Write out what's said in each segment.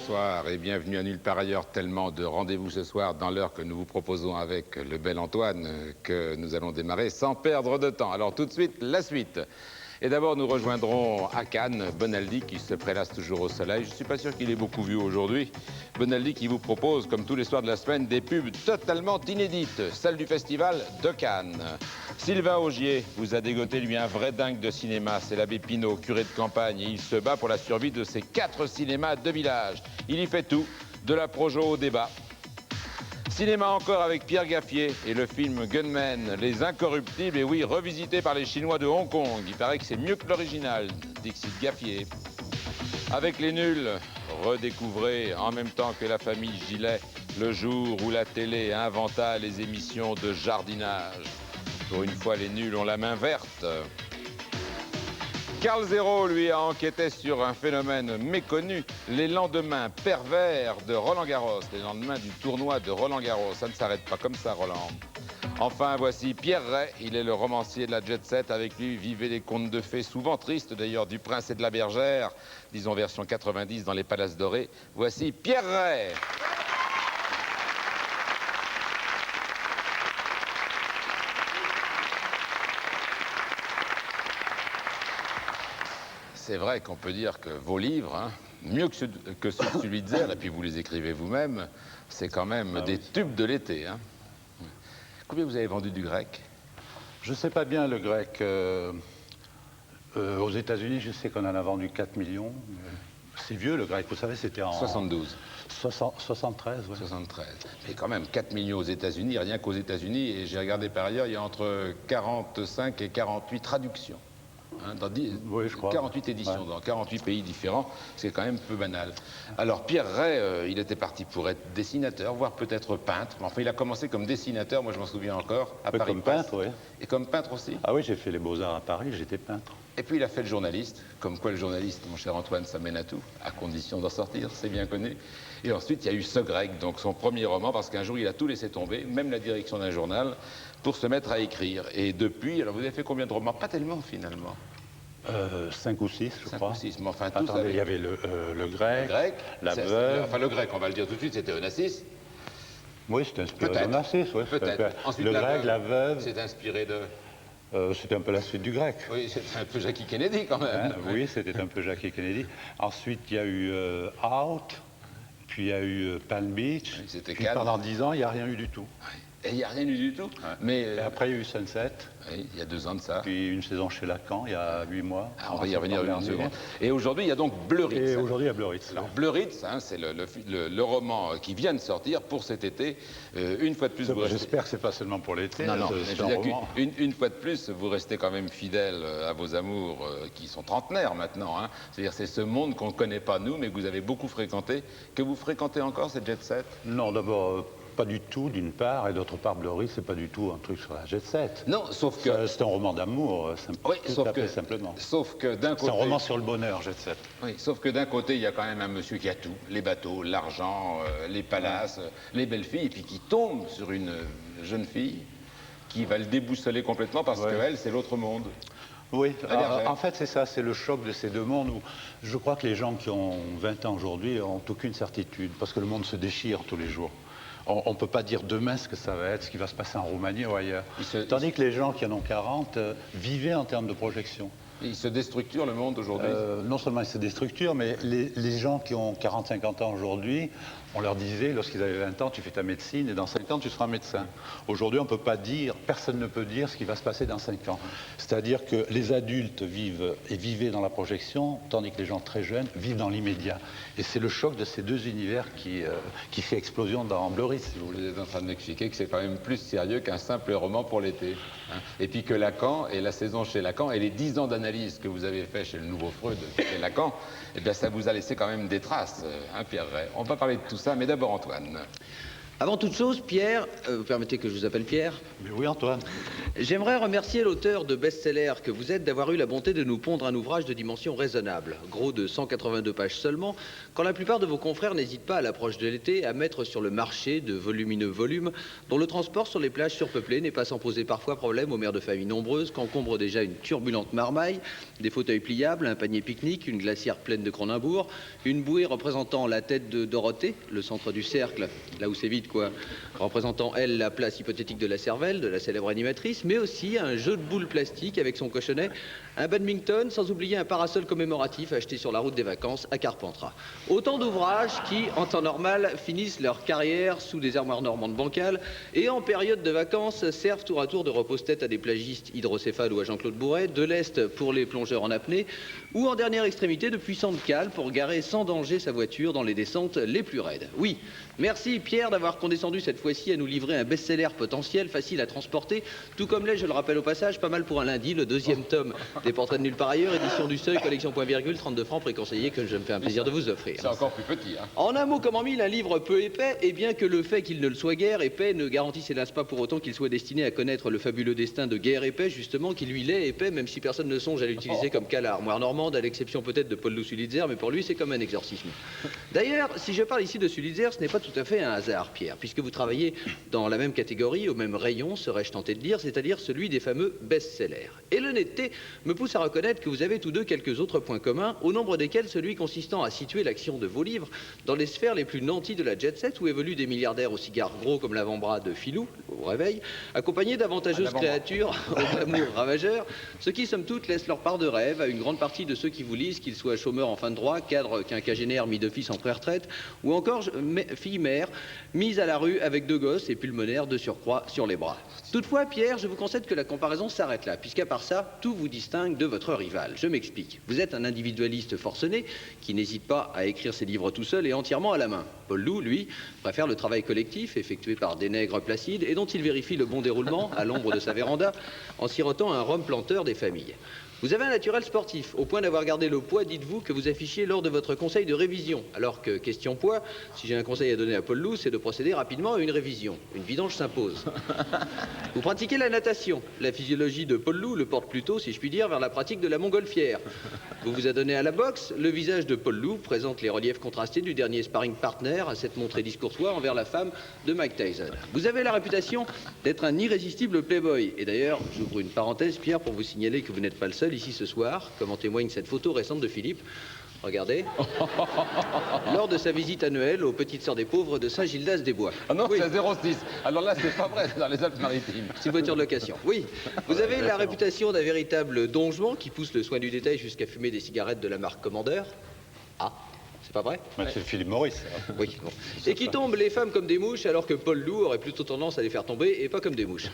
bonsoir et bienvenue à Nulle part ailleurs, tellement de rendez-vous ce soir dans l'heure que nous vous proposons avec le bel Antoine que nous allons démarrer sans perdre de temps. Alors tout de suite, la suite. Et d'abord, nous rejoindrons à Cannes Bonaldi qui se prélasse toujours au soleil. Je ne suis pas sûr qu'il ait beaucoup vu aujourd'hui. Bonaldi qui vous propose, comme tous les soirs de la semaine, des pubs totalement inédites, celles du festival de Cannes. Sylvain Augier vous a dégoté, lui, un vrai dingue de cinéma. C'est l'abbé Pinault, curé de campagne, et il se bat pour la survie de ses 4 cinémas de village. Il y fait tout, de la projo au débat. Cinéma encore avec Pierre Gaffier et le film Gunmen, Les Incorruptibles, et oui, revisité par les Chinois de Hong Kong. Il paraît que c'est mieux que l'original, Dixit Gaffier. Avec les nuls, redécouvrez en même temps que la famille Gilet, le jour où la télé inventa les émissions de jardinage. Pour une fois, les nuls ont la main verte. Carl Zéro, lui, a enquêté sur un phénomène méconnu, les lendemains pervers de Roland-Garros, les lendemains du tournoi de Roland-Garros. Ça ne s'arrête pas comme ça, Roland. Enfin, voici Pierre Ray, il est le romancier de la jet set. Avec lui, vivaient les contes de fées, souvent tristes d'ailleurs, du prince et de la bergère, disons version 90 dans les palaces dorés. Voici Pierre Ray. C'est vrai qu'on peut dire que vos livres, hein, mieux que ceux de celui de Zerre, et puis vous les écrivez vous-même, c'est quand même des tubes de l'été. Hein. Combien vous avez vendu du grec? Je ne sais pas bien le grec. Aux États-Unis, je sais qu'on en a vendu 4 millions. C'est vieux le grec, vous savez, c'était en... 72. 73, ouais. 73. Mais quand même, 4 millions aux États-Unis, rien qu'aux États-Unis, et j'ai regardé par ailleurs, il y a entre 45 et 48 traductions. Hein, dans oui, je crois. 48 éditions, ouais. Dans 48 pays différents, c'est quand même peu banal. Alors Pierre Ray, il était parti pour être dessinateur, voire peut-être peintre. Enfin, il a commencé comme dessinateur, moi je m'en souviens encore, à Paris. Comme peintre, oui. Et comme peintre aussi. Ah oui, j'ai fait les Beaux-Arts à Paris, j'étais peintre. Et puis il a fait le journaliste, comme quoi le journaliste, mon cher Antoine, ça mène à tout, à condition d'en sortir, c'est bien connu. Et ensuite, il y a eu Ce Grec, donc son premier roman, parce qu'un jour, il a tout laissé tomber, même la direction d'un journal, pour se mettre à écrire. Et depuis, alors vous avez fait combien de romans? Pas tellement, finalement. 5 ou 6, je crois. 5 ou 6, mais enfin, attendez, tous il y avait le grec, la veuve... Enfin, le grec, on va le dire tout de suite, c'était Onassis. Oui, c'était inspiré d'Onassis, oui. Peut-être. Ensuite, le grec, la veuve... C'est inspiré de... c'était un peu la suite du grec. Oui, c'était un peu Jackie Kennedy, quand même. Oui, c'était un peu Jackie Kennedy. Ensuite, il y a eu Out, puis il y a eu Palm Beach. Oui, puis pendant 10 ans, il n'y a rien eu du tout. Oui. Et il n'y a rien eu du tout. Ouais. Mais, et après, il y a eu Sunset. Oui, il y a 2 ans de ça. Puis une saison chez Lacan, il y a 8 mois. Ah, on va y revenir une seconde. Et aujourd'hui, il y a donc Bleuritz. Et aujourd'hui, il y a Bleuritz. Alors, Bleuritz, hein, c'est le roman qui vient de sortir pour cet été. Une fois de plus, j'espère que ce n'est pas seulement pour l'été. Non, non, une fois de plus, vous restez quand même fidèle à vos amours qui sont trentenaires maintenant. Hein. C'est-à-dire, c'est ce monde qu'on ne connaît pas, nous, mais que vous avez beaucoup fréquenté. Que vous fréquentez encore, cette jet set? Non, d'abord... pas du tout, d'une part, et d'autre part, Bleuritz, c'est pas du tout un truc sur la jet set. Non, sauf que... C'est un roman d'amour, oui, simplement. Sauf que d'un côté... C'est un roman sur le bonheur, jet set. Oui, sauf que d'un côté, il y a quand même un monsieur qui a tout, les bateaux, l'argent, les palaces, les belles filles, et puis qui tombe sur une jeune fille qui va le déboussoler complètement parce qu'elle, c'est l'autre monde. Oui, en fait, c'est ça, c'est le choc de ces deux mondes où je crois que les gens qui ont 20 ans aujourd'hui n'ont aucune certitude, parce que le monde se déchire tous les jours. On ne peut pas dire demain ce que ça va être, ce qui va se passer en Roumanie ou ailleurs. Tandis que les gens qui en ont 40 vivaient en termes de projection. Il se déstructure le monde aujourd'hui? Non seulement il se déstructure, mais les gens qui ont 40-50 ans aujourd'hui, on leur disait, lorsqu'ils avaient 20 ans, tu fais ta médecine et dans 5 ans, tu seras médecin. Aujourd'hui, on ne peut pas dire, personne ne peut dire ce qui va se passer dans 5 ans. C'est-à-dire que les adultes vivent et vivaient dans la projection, tandis que les gens très jeunes vivent dans l'immédiat. Et c'est le choc de ces deux univers qui fait explosion dans Bleuritz, si vous voulez. Vous êtes en train de m'expliquer que c'est quand même plus sérieux qu'un simple roman pour l'été. Hein. Et puis que Lacan, et la saison chez Lacan, et les 10 ans d'analyse que vous avez fait chez le Nouveau Freud, chez Lacan, eh bien ça vous a laissé quand même des traces, hein, Pierre Ray. On va parler de tout ça, mais d'abord Antoine. Avant toute chose, Pierre, vous permettez que je vous appelle Pierre? Mais oui, Antoine. J'aimerais remercier l'auteur de best-seller que vous êtes d'avoir eu la bonté de nous pondre un ouvrage de dimension raisonnable, gros de 182 pages seulement, quand la plupart de vos confrères n'hésitent pas à l'approche de l'été à mettre sur le marché de volumineux volumes dont le transport sur les plages surpeuplées n'est pas sans poser parfois problème aux mères de familles nombreuses qu'encombre déjà une turbulente marmaille, des fauteuils pliables, un panier pique-nique, une glacière pleine de Cronenbourg, une bouée représentant la tête de Dorothée, le centre du cercle, là où c'est vide quoi, représentant elle la place hypothétique de la cervelle, de la célèbre animatrice, mais aussi un jeu de boules plastique avec son cochonnet, un badminton, sans oublier un parasol commémoratif acheté sur la route des vacances à Carpentras. Autant d'ouvrages qui, en temps normal, finissent leur carrière sous des armoires normandes bancales et en période de vacances servent tour à tour de repose-tête à des plagistes hydrocéphales ou à Jean-Claude Bourret, de lest pour les plongeurs en apnée ou en dernière extrémité de puissantes cales pour garer sans danger sa voiture dans les descentes les plus raides. Oui, merci Pierre d'avoir condescendu cette fois-ci à nous livrer un best-seller potentiel, facile à transporter, tout comme l'est, je le rappelle au passage, pas mal pour un lundi, le deuxième tome des Portraits de nulle part ailleurs, édition du Seuil, collection point virgule, 32 francs préconseillés que je me fais un plaisir de vous offrir. C'est encore plus petit, hein. En un mot comme en mille, un livre peu épais, et bien que le fait qu'il ne le soit guère épais ne garantisse hélas pas pour autant qu'il soit destiné à connaître le fabuleux destin de guerre épais, justement, qui lui l'est épais, même si personne ne songe à l'utiliser comme cale à armoire normande, à l'exception peut-être de Paul Sulitzer, mais pour lui c'est comme un exorcisme. D'ailleurs, si je parle ici de Sulitzer, ce n'est pas tout à fait un hasard, Pierre, puisque vous travaillez dans la même catégorie, au même rayon, serais-je tenté de dire, c'est-à-dire celui des fameux best-sellers. Et l'honnêteté me pousse à reconnaître que vous avez tous deux quelques autres points communs, au nombre desquels celui consistant à situer l'action de vos livres dans les sphères les plus nanties de la jet-set, où évoluent des milliardaires aux cigares gros comme l'avant-bras de Filou, au réveil, accompagnés d'avantageuses créatures au glamour ravageur, ce qui, somme toute, laisse leur part de rêve à une grande partie de ceux qui vous lisent, qu'ils soient chômeurs en fin de droit, cadres quinquagénaires mis d'office en pré-retraite, ou encore filles mères, mises à la rue avec deux gosses et pulmonaires de surcroît sur les bras. Toutefois, Pierre, je vous concède que la comparaison s'arrête là, puisqu'à part ça, tout vous distingue de votre rival. Je m'explique. Vous êtes un individualiste forcené qui n'hésite pas à écrire ses livres tout seul et entièrement à la main. Paul Loup, lui, préfère le travail collectif effectué par des nègres placides et dont il vérifie le bon déroulement à l'ombre de sa véranda en sirotant un rhum planteur des familles. Vous avez un naturel sportif, au point d'avoir gardé le poids, dites-vous, que vous affichiez lors de votre conseil de révision. Alors que, question poids, si j'ai un conseil à donner à Paul Loup, c'est de procéder rapidement à une révision. Une vidange s'impose. Vous pratiquez la natation. La physiologie de Paul Loup le porte plutôt, si je puis dire, vers la pratique de la montgolfière. Vous vous adonnez à la boxe. Le visage de Paul Loup présente les reliefs contrastés du dernier sparring partner à cette montrée discourtois envers la femme de Mike Tyson. Vous avez la réputation d'être un irrésistible playboy. Et d'ailleurs, j'ouvre une parenthèse, Pierre, pour vous signaler que vous n'êtes pas le seul ici ce soir, comme en témoigne cette photo récente de Philippe. Regardez. Lors de sa visite annuelle aux Petites Sœurs des Pauvres de Saint-Gildas-des-Bois. Ah non, oui. c'est 06. Alors là, c'est pas vrai, c'est dans les Alpes-Maritimes. C'est une voiture de location. Oui. Vous avez la réputation d'un véritable donjon qui pousse le soin du détail jusqu'à fumer des cigarettes de la marque Commandeur. Ah. C'est pas vrai? C'est Philippe Maurice. Ça. Oui. Bon. Et qui tombe les femmes comme des mouches, alors que Paul Loup aurait plutôt tendance à les faire tomber et pas comme des mouches.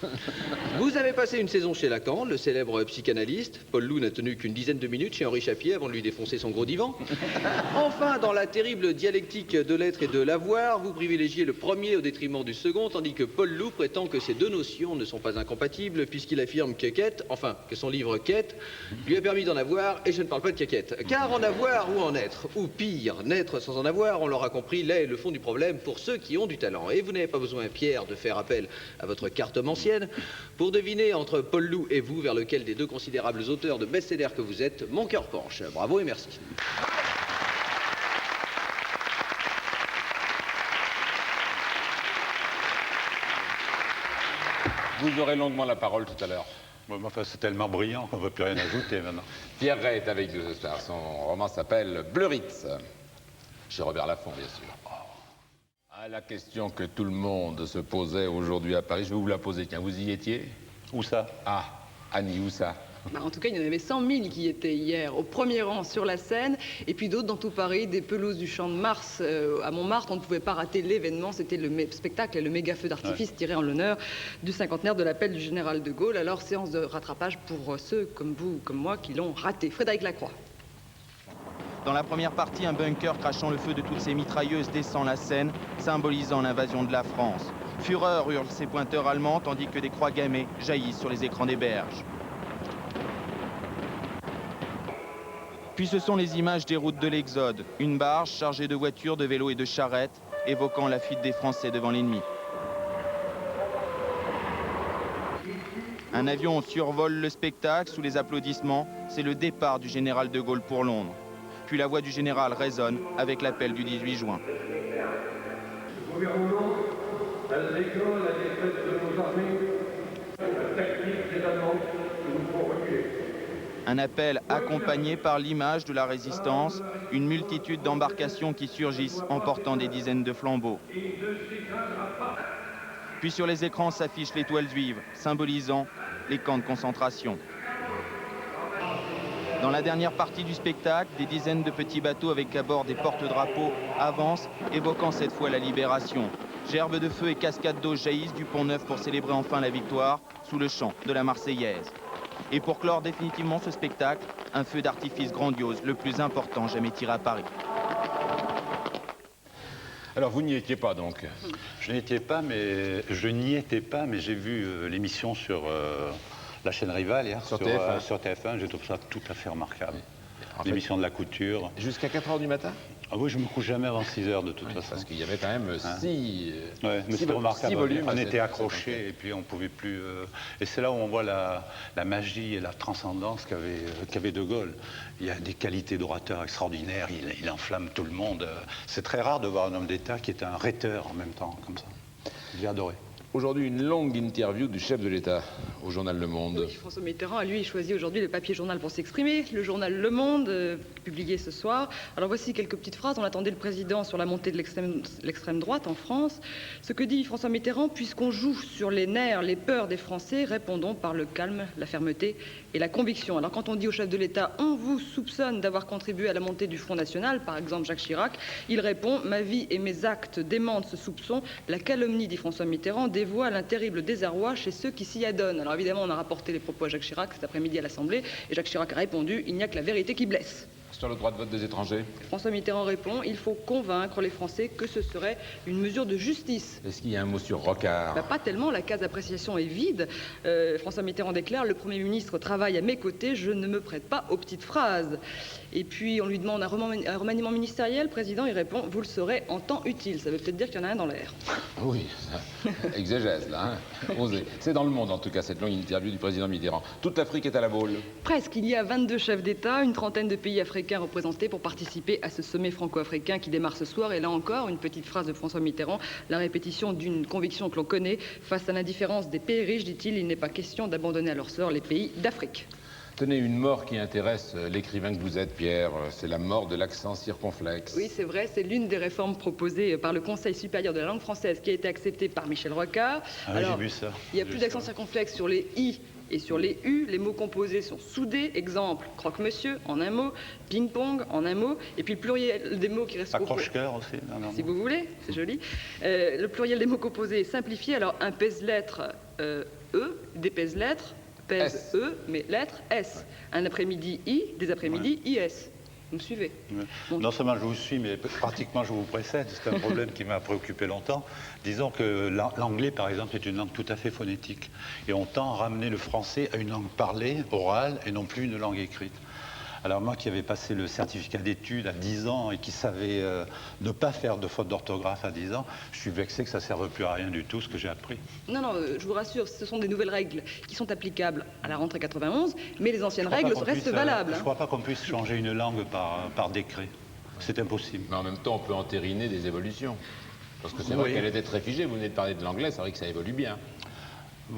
Vous avez passé une saison chez Lacan, le célèbre psychanalyste. Paul Loup n'a tenu qu'une dizaine de minutes chez Henri Chapier avant de lui défoncer son gros divan. Enfin, dans la terrible dialectique de l'être et de l'avoir, vous privilégiez le premier au détriment du second, tandis que Paul Loup prétend que ces deux notions ne sont pas incompatibles, puisqu'il affirme que Quête, enfin, que son livre Quête, lui a permis d'en avoir, et je ne parle pas de caquette. Car en avoir ou en être, ou pire, naître sans en avoir, on l'aura compris, là est le fond du problème pour ceux qui ont du talent. Et vous n'avez pas besoin, Pierre, de faire appel à votre cartomancienne pour deviner entre Paul Loup et vous vers lequel des deux considérables auteurs de best-sellers que vous êtes, mon cœur penche. Bravo et merci. Vous aurez longuement la parole tout à l'heure. Bon, enfin, c'est tellement brillant qu'on ne veut plus rien ajouter maintenant. Pierre Ray est avec nous ce soir. Son roman s'appelle Bleuritz. Chez Robert Laffont, bien sûr. Ah, la question que tout le monde se posait aujourd'hui à Paris, je vais vous la poser. Tiens, vous y étiez? Où ça? Ah, Annie, où ça? En tout cas, il y en avait 100 000 qui étaient hier au premier rang sur la Seine, et puis d'autres dans tout Paris, des pelouses du Champ de Mars à Montmartre. On ne pouvait pas rater l'événement, c'était le spectacle et le méga feu d'artifice tiré en l'honneur du cinquantenaire de l'appel du général de Gaulle. Alors, séance de rattrapage pour ceux comme vous ou comme moi qui l'ont raté. Frédéric Lacroix. Dans la première partie, un bunker crachant le feu de toutes ses mitrailleuses descend la Seine, symbolisant l'invasion de la France. Fureur hurlent ses pointeurs allemands, tandis que des croix gammées jaillissent sur les écrans des berges. Puis ce sont les images des routes de l'Exode. Une barge chargée de voitures, de vélos et de charrettes, évoquant la fuite des Français devant l'ennemi. Un avion survole le spectacle sous les applaudissements. C'est le départ du général de Gaulle pour Londres. Puis la voix du général résonne avec l'appel du 18 juin. Le gouvernement a déclaré la défaite de nos armées, la tactique des Allemands que nous ferons reculer. Un appel accompagné par l'image de la résistance, une multitude d'embarcations qui surgissent en portant des dizaines de flambeaux. Puis sur les écrans s'affichent l'étoile juive, symbolisant les camps de concentration. Dans la dernière partie du spectacle, des dizaines de petits bateaux avec à bord des porte-drapeaux avancent, évoquant cette fois la libération. Gerbes de feu et cascades d'eau jaillissent du Pont-Neuf pour célébrer enfin la victoire sous le chant de la Marseillaise. Et pour clore définitivement ce spectacle, un feu d'artifice grandiose, le plus important jamais tiré à Paris. Alors vous n'y étiez pas donc? Je n'y étais pas, mais j'ai vu l'émission sur la chaîne rivale hier, sur TF1. Sur TF1. Je trouve ça tout à fait remarquable. En fait, l'émission de la couture. Jusqu'à 4 h du matin? Ah oui, je me couche jamais avant 6 h de toute façon. Parce qu'il y avait quand même six volumes. On était accrochés enquête. et puis on ne pouvait plus... Et c'est là où on voit la magie et la transcendance qu'avait De Gaulle. Il y a des qualités d'orateur extraordinaires, il enflamme tout le monde. C'est très rare de voir un homme d'État qui est un rhéteur en même temps, comme ça. J'ai adoré. Aujourd'hui, une longue interview du chef de l'État au journal Le Monde. Oui, François Mitterrand a lui choisi aujourd'hui le papier journal pour s'exprimer, le journal Le Monde, publié ce soir. Alors voici quelques petites phrases. On attendait le président sur la montée de l'extrême droite en France. Ce que dit François Mitterrand: puisqu'on joue sur les nerfs, les peurs des Français, répondons par le calme, la fermeté et la conviction. Alors quand on dit au chef de l'État: on vous soupçonne d'avoir contribué à la montée du Front National, par exemple Jacques Chirac, il répond: ma vie et mes actes démentent ce soupçon. La calomnie, dit François Mitterrand, dévoile un terrible désarroi chez ceux qui s'y adonnent. Alors évidemment, on a rapporté les propos à Jacques Chirac cet après-midi à l'Assemblée, et Jacques Chirac a répondu: il n'y a que la vérité qui blesse. Sur le droit de vote des étrangers? François Mitterrand répond: il faut convaincre les Français que ce serait une mesure de justice. Est-ce qu'il y a un mot sur Rocard? Pas tellement, la case d'appréciation est vide. François Mitterrand déclare: le Premier ministre travaille à mes côtés, je ne me prête pas aux petites phrases. Et puis on lui demande un remaniement ministériel, président, il répond: vous le saurez en temps utile. Ça veut peut-être dire qu'il y en a un dans l'air. Oui, ça, exégèse là, hein. Osez. C'est dans Le Monde en tout cas, cette longue interview du président Mitterrand. Toute l'Afrique est à la boule. Presque, il y a 22 chefs d'État, une trentaine de pays africains représentés pour participer à ce sommet franco-africain qui démarre ce soir. Et là encore, une petite phrase de François Mitterrand, la répétition d'une conviction que l'on connaît: face à l'indifférence des pays riches, dit-il, il n'est pas question d'abandonner à leur sort les pays d'Afrique. Tenez, une mort qui intéresse l'écrivain que vous êtes, Pierre, c'est la mort de l'accent circonflexe. Oui, c'est vrai, c'est l'une des réformes proposées par le Conseil supérieur de la langue française qui a été acceptée par Michel Rocard. Ah oui, j'ai vu ça. Il n'y a plus d'accent circonflexe sur les i et sur les u. Les mots composés sont soudés. Exemple: croque-monsieur en un mot, ping-pong en un mot, et puis le pluriel des mots qui restent accroche-cœur aussi. Si vous voulez, c'est joli. Le pluriel des mots composés est simplifié. Alors un pèse-lettre e, des pèse-lettres, pèse E, mais lettre S. Un après-midi I, des après-midi IS. Vous me suivez? Non seulement je vous suis, mais pratiquement je vous précède. C'est un problème qui m'a préoccupé longtemps. Disons que l'anglais, par exemple, est une langue tout à fait phonétique. Et on tend à ramener le français à une langue parlée, orale, et non plus une langue écrite. Alors moi qui avais passé le certificat d'études à 10 ans et qui savais ne pas faire de faute d'orthographe à 10 ans, je suis vexé que ça ne serve plus à rien du tout ce que j'ai appris. Non, je vous rassure, ce sont des nouvelles règles qui sont applicables à la rentrée 91, mais les anciennes règles restent valables. Je ne crois pas qu'on puisse changer une langue par décret. C'est impossible. Mais en même temps, on peut entériner des évolutions. Parce que c'est vrai qu'elle était très figée. Vous venez de parler de l'anglais, c'est vrai que ça évolue bien.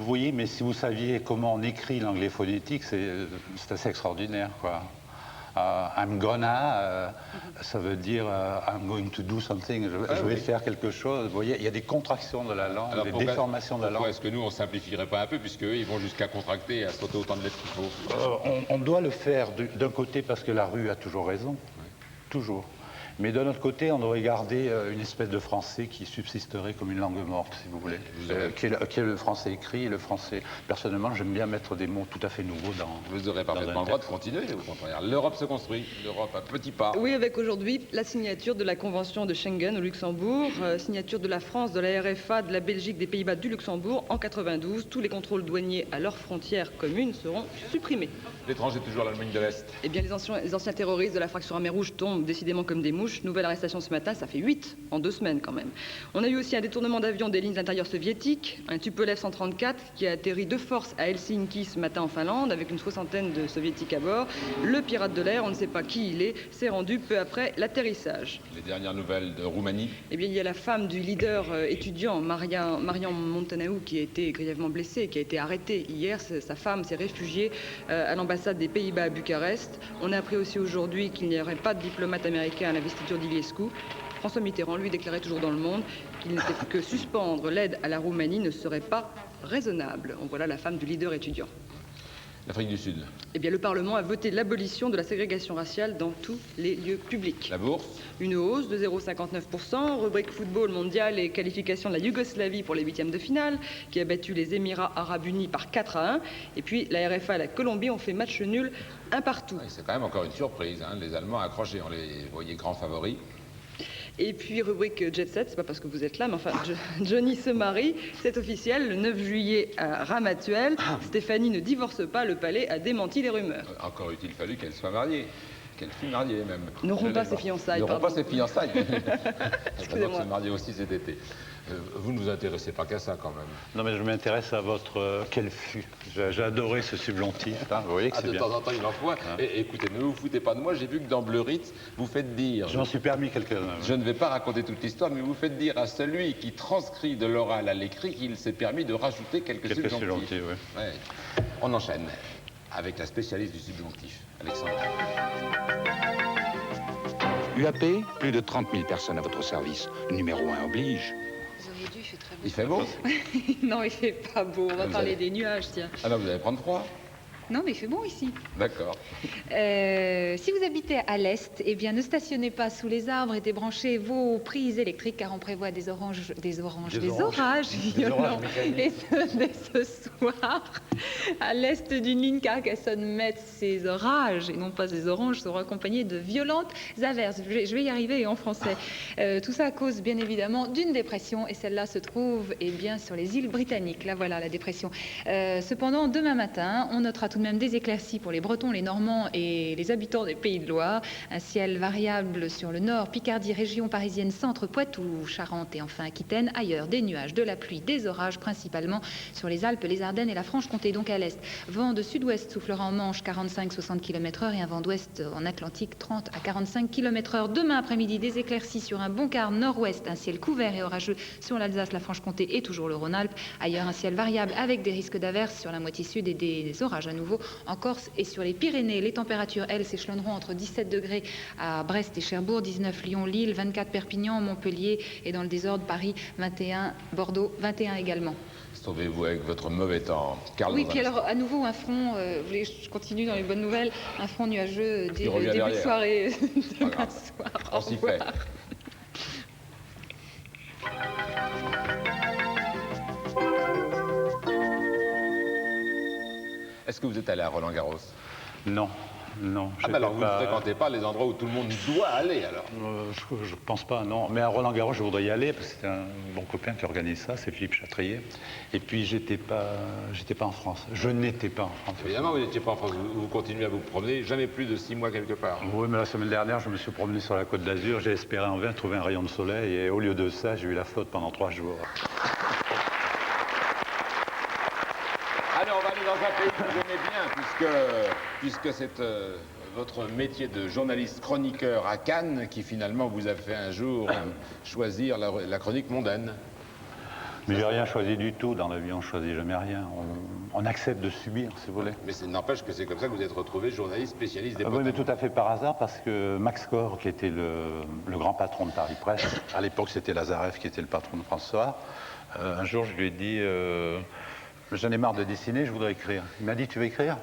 Oui, mais si vous saviez comment on écrit l'anglais phonétique, c'est assez extraordinaire, quoi. I'm gonna, ça veut dire I'm going to do something, je vais faire quelque chose. Vous voyez, il y a des contractions de la langue, des déformations de la langue. Pourquoi est-ce que nous, on ne simplifierait pas un peu, puisque eux, ils vont jusqu'à contracter et à sauter autant de lettres qu'il faut? On doit le faire d'un côté parce que la rue a toujours raison, toujours. Mais d'un autre côté, on aurait gardé une espèce de français qui subsisterait comme une langue morte, si vous voulez, qui est le français écrit et le français. Personnellement, j'aime bien mettre des mots tout à fait nouveaux dans. Vous aurez parfaitement le droit de continuer, au contraire. L'Europe se construit, l'Europe à petits pas. Oui, avec aujourd'hui la signature de la Convention de Schengen au Luxembourg, signature de la France, de la RFA, de la Belgique, des Pays-Bas, du Luxembourg. En 92, tous les contrôles douaniers à leurs frontières communes seront supprimés. L'étranger toujours l'Allemagne de l'Est. Eh bien, les anciens terroristes de la fraction armée rouge tombent décidément comme des mouches. Nouvelle arrestation ce matin, ça fait 8 en 2 semaines quand même. On a eu aussi un détournement d'avion des lignes intérieures soviétiques, un Tupolev 134 qui a atterri de force à Helsinki ce matin en Finlande avec une 60aine de soviétiques à bord. Le pirate de l'air, on ne sait pas qui il est, s'est rendu peu après l'atterrissage. Les dernières nouvelles de Roumanie. Eh bien, il y a la femme du leader étudiant, Marian Montanaou, qui a été grièvement blessée, qui a été arrêtée hier. Sa femme s'est réfugiée à l'ambassade des Pays-Bas à Bucarest. On a appris aussi aujourd'hui qu'il n'y aurait pas de diplomate américain à l'investiture d'Iliescu. François Mitterrand, lui, déclarait toujours dans Le Monde que suspendre l'aide à la Roumanie ne serait pas raisonnable. En voilà la femme du leader étudiant. L'Afrique du Sud. Eh bien, le Parlement a voté l'abolition de la ségrégation raciale dans tous les lieux publics. La bourse. Une hausse de 0,59%, rubrique football mondial et qualification de la Yougoslavie pour les 8e de finale, qui a battu les Émirats Arabes Unis par 4-1. Et puis, la RFA et la Colombie ont fait match nul, un partout. Oui, c'est quand même encore une surprise, hein. Les Allemands accrochés, on les voyait grands favoris. Et puis, rubrique Jet Set, c'est pas parce que vous êtes là, mais enfin, Johnny se marie, c'est officiel, le 9 juillet à Ramatuelle. Stéphanie ne divorce pas, le palais a démenti les rumeurs. Encore eût-il fallu qu'elle soit mariée. Qu'elle fût mariée même. N'auront pas ses fiançailles, N'auront pardon. pas ses fiançailles. Elle va donc Excusez-moi. se marier aussi cet été. Vous ne vous intéressez pas qu'à ça quand même. Non, mais je m'intéresse à votre quel fut. J'ai adoré ce subjonctif. Hein, vous voyez que c'est De bien. temps en temps, il en faut. Et écoutez, ne vous foutez pas de moi. J'ai vu que dans Bleu Ritz, vous faites dire. Je m'en suis permis quelques-uns. Je ne vais pas raconter toute l'histoire, mais vous faites dire à celui qui transcrit de l'oral à l'écrit qu'il s'est permis de rajouter quelques subjonctifs. Oui. Ouais. On enchaîne avec la spécialiste du subjonctif, Alexandra. UAP, plus de 30 000 personnes à votre service. Numéro 1 oblige. Vous auriez dû, il fait très beau. Il fait beau? Non, il fait pas beau. On va Vous parler allez- des nuages, tiens. Ah non, vous allez prendre froid. Non, mais il fait bon ici. D'accord. Si vous habitez à l'est, eh bien, ne stationnez pas sous les arbres et débranchez vos prises électriques, car on prévoit des orages violents. Et dès ce soir, à l'est d'une ligne Carcassonne-Metz, ces orages, et non pas ces oranges, seront accompagnés de violentes averses. Je vais y arriver en français. Tout ça à cause, bien évidemment, d'une dépression, et celle-là se trouve, eh bien, sur les îles britanniques. Là, voilà, la dépression. Cependant, demain matin, on notera tout de même des éclaircies pour les Bretons, les Normands et les habitants des Pays de Loire. Un ciel variable sur le nord, Picardie, région parisienne, centre, Poitou, Charente et enfin Aquitaine. Ailleurs, des nuages, de la pluie, des orages, principalement sur les Alpes, les Ardennes et la Franche-Comté. Donc à l'est, vent de sud-ouest soufflera en Manche 45-60 km/h et un vent d'ouest en Atlantique 30 à 45 km/h. Demain après-midi, des éclaircies sur un bon quart nord-ouest, un ciel couvert et orageux sur l'Alsace, la Franche-Comté et toujours le Rhône-Alpes. Ailleurs, un ciel variable avec des risques d'averses sur la moitié sud et des orages à nouveau en Corse et sur les Pyrénées. Les températures, elles, s'échelonneront entre 17 degrés à Brest et Cherbourg, 19 Lyon, Lille, 24 Perpignan, Montpellier et dans le désordre Paris, 21 Bordeaux, 21 également. Sauvez-vous avec votre mauvais temps. Carl, Oui, dans un puis instant. alors à nouveau un front, vous voulez que je continue dans les bonnes nouvelles, un front nuageux Qui revient début de derrière. soirée Pas demain grave. soir. On Au s'y revoir. fait. Est-ce que vous êtes allé à Roland-Garros? Non, non. Ah bah alors vous ne fréquentez pas les endroits où tout le monde doit aller alors. Je pense pas, non. Mais à Roland-Garros, je voudrais y aller parce que c'est un bon copain qui organise ça, c'est Philippe Chatrier. Et puis j'étais pas en France. Je n'étais pas en France. Évidemment, vous n'étiez pas en France, vous continuez à vous promener, jamais plus de 6 mois quelque part. Oui, mais la semaine dernière, je me suis promené sur la Côte d'Azur. J'ai espéré en vain trouver un rayon de soleil et au lieu de ça, j'ai eu la flotte pendant 3 jours. Allez, on va aller dans un pays que vous aimez bien, puisque c'est votre métier de journaliste chroniqueur à Cannes qui finalement vous a fait un jour choisir la chronique mondaine. Mais j'ai rien choisi du tout dans la vie, on choisit jamais rien. On accepte de subir, si vous voulez. Mais ça n'empêche que c'est comme ça que vous êtes retrouvé journaliste spécialiste des Oui, mais potins. tout à fait par hasard, parce que Max Corr, qui était le grand patron de Paris Presse, à l'époque c'était Lazareff qui était le patron de François, un jour je lui ai dit, J'en ai marre de dessiner, je voudrais écrire. Il m'a dit, tu veux écrire?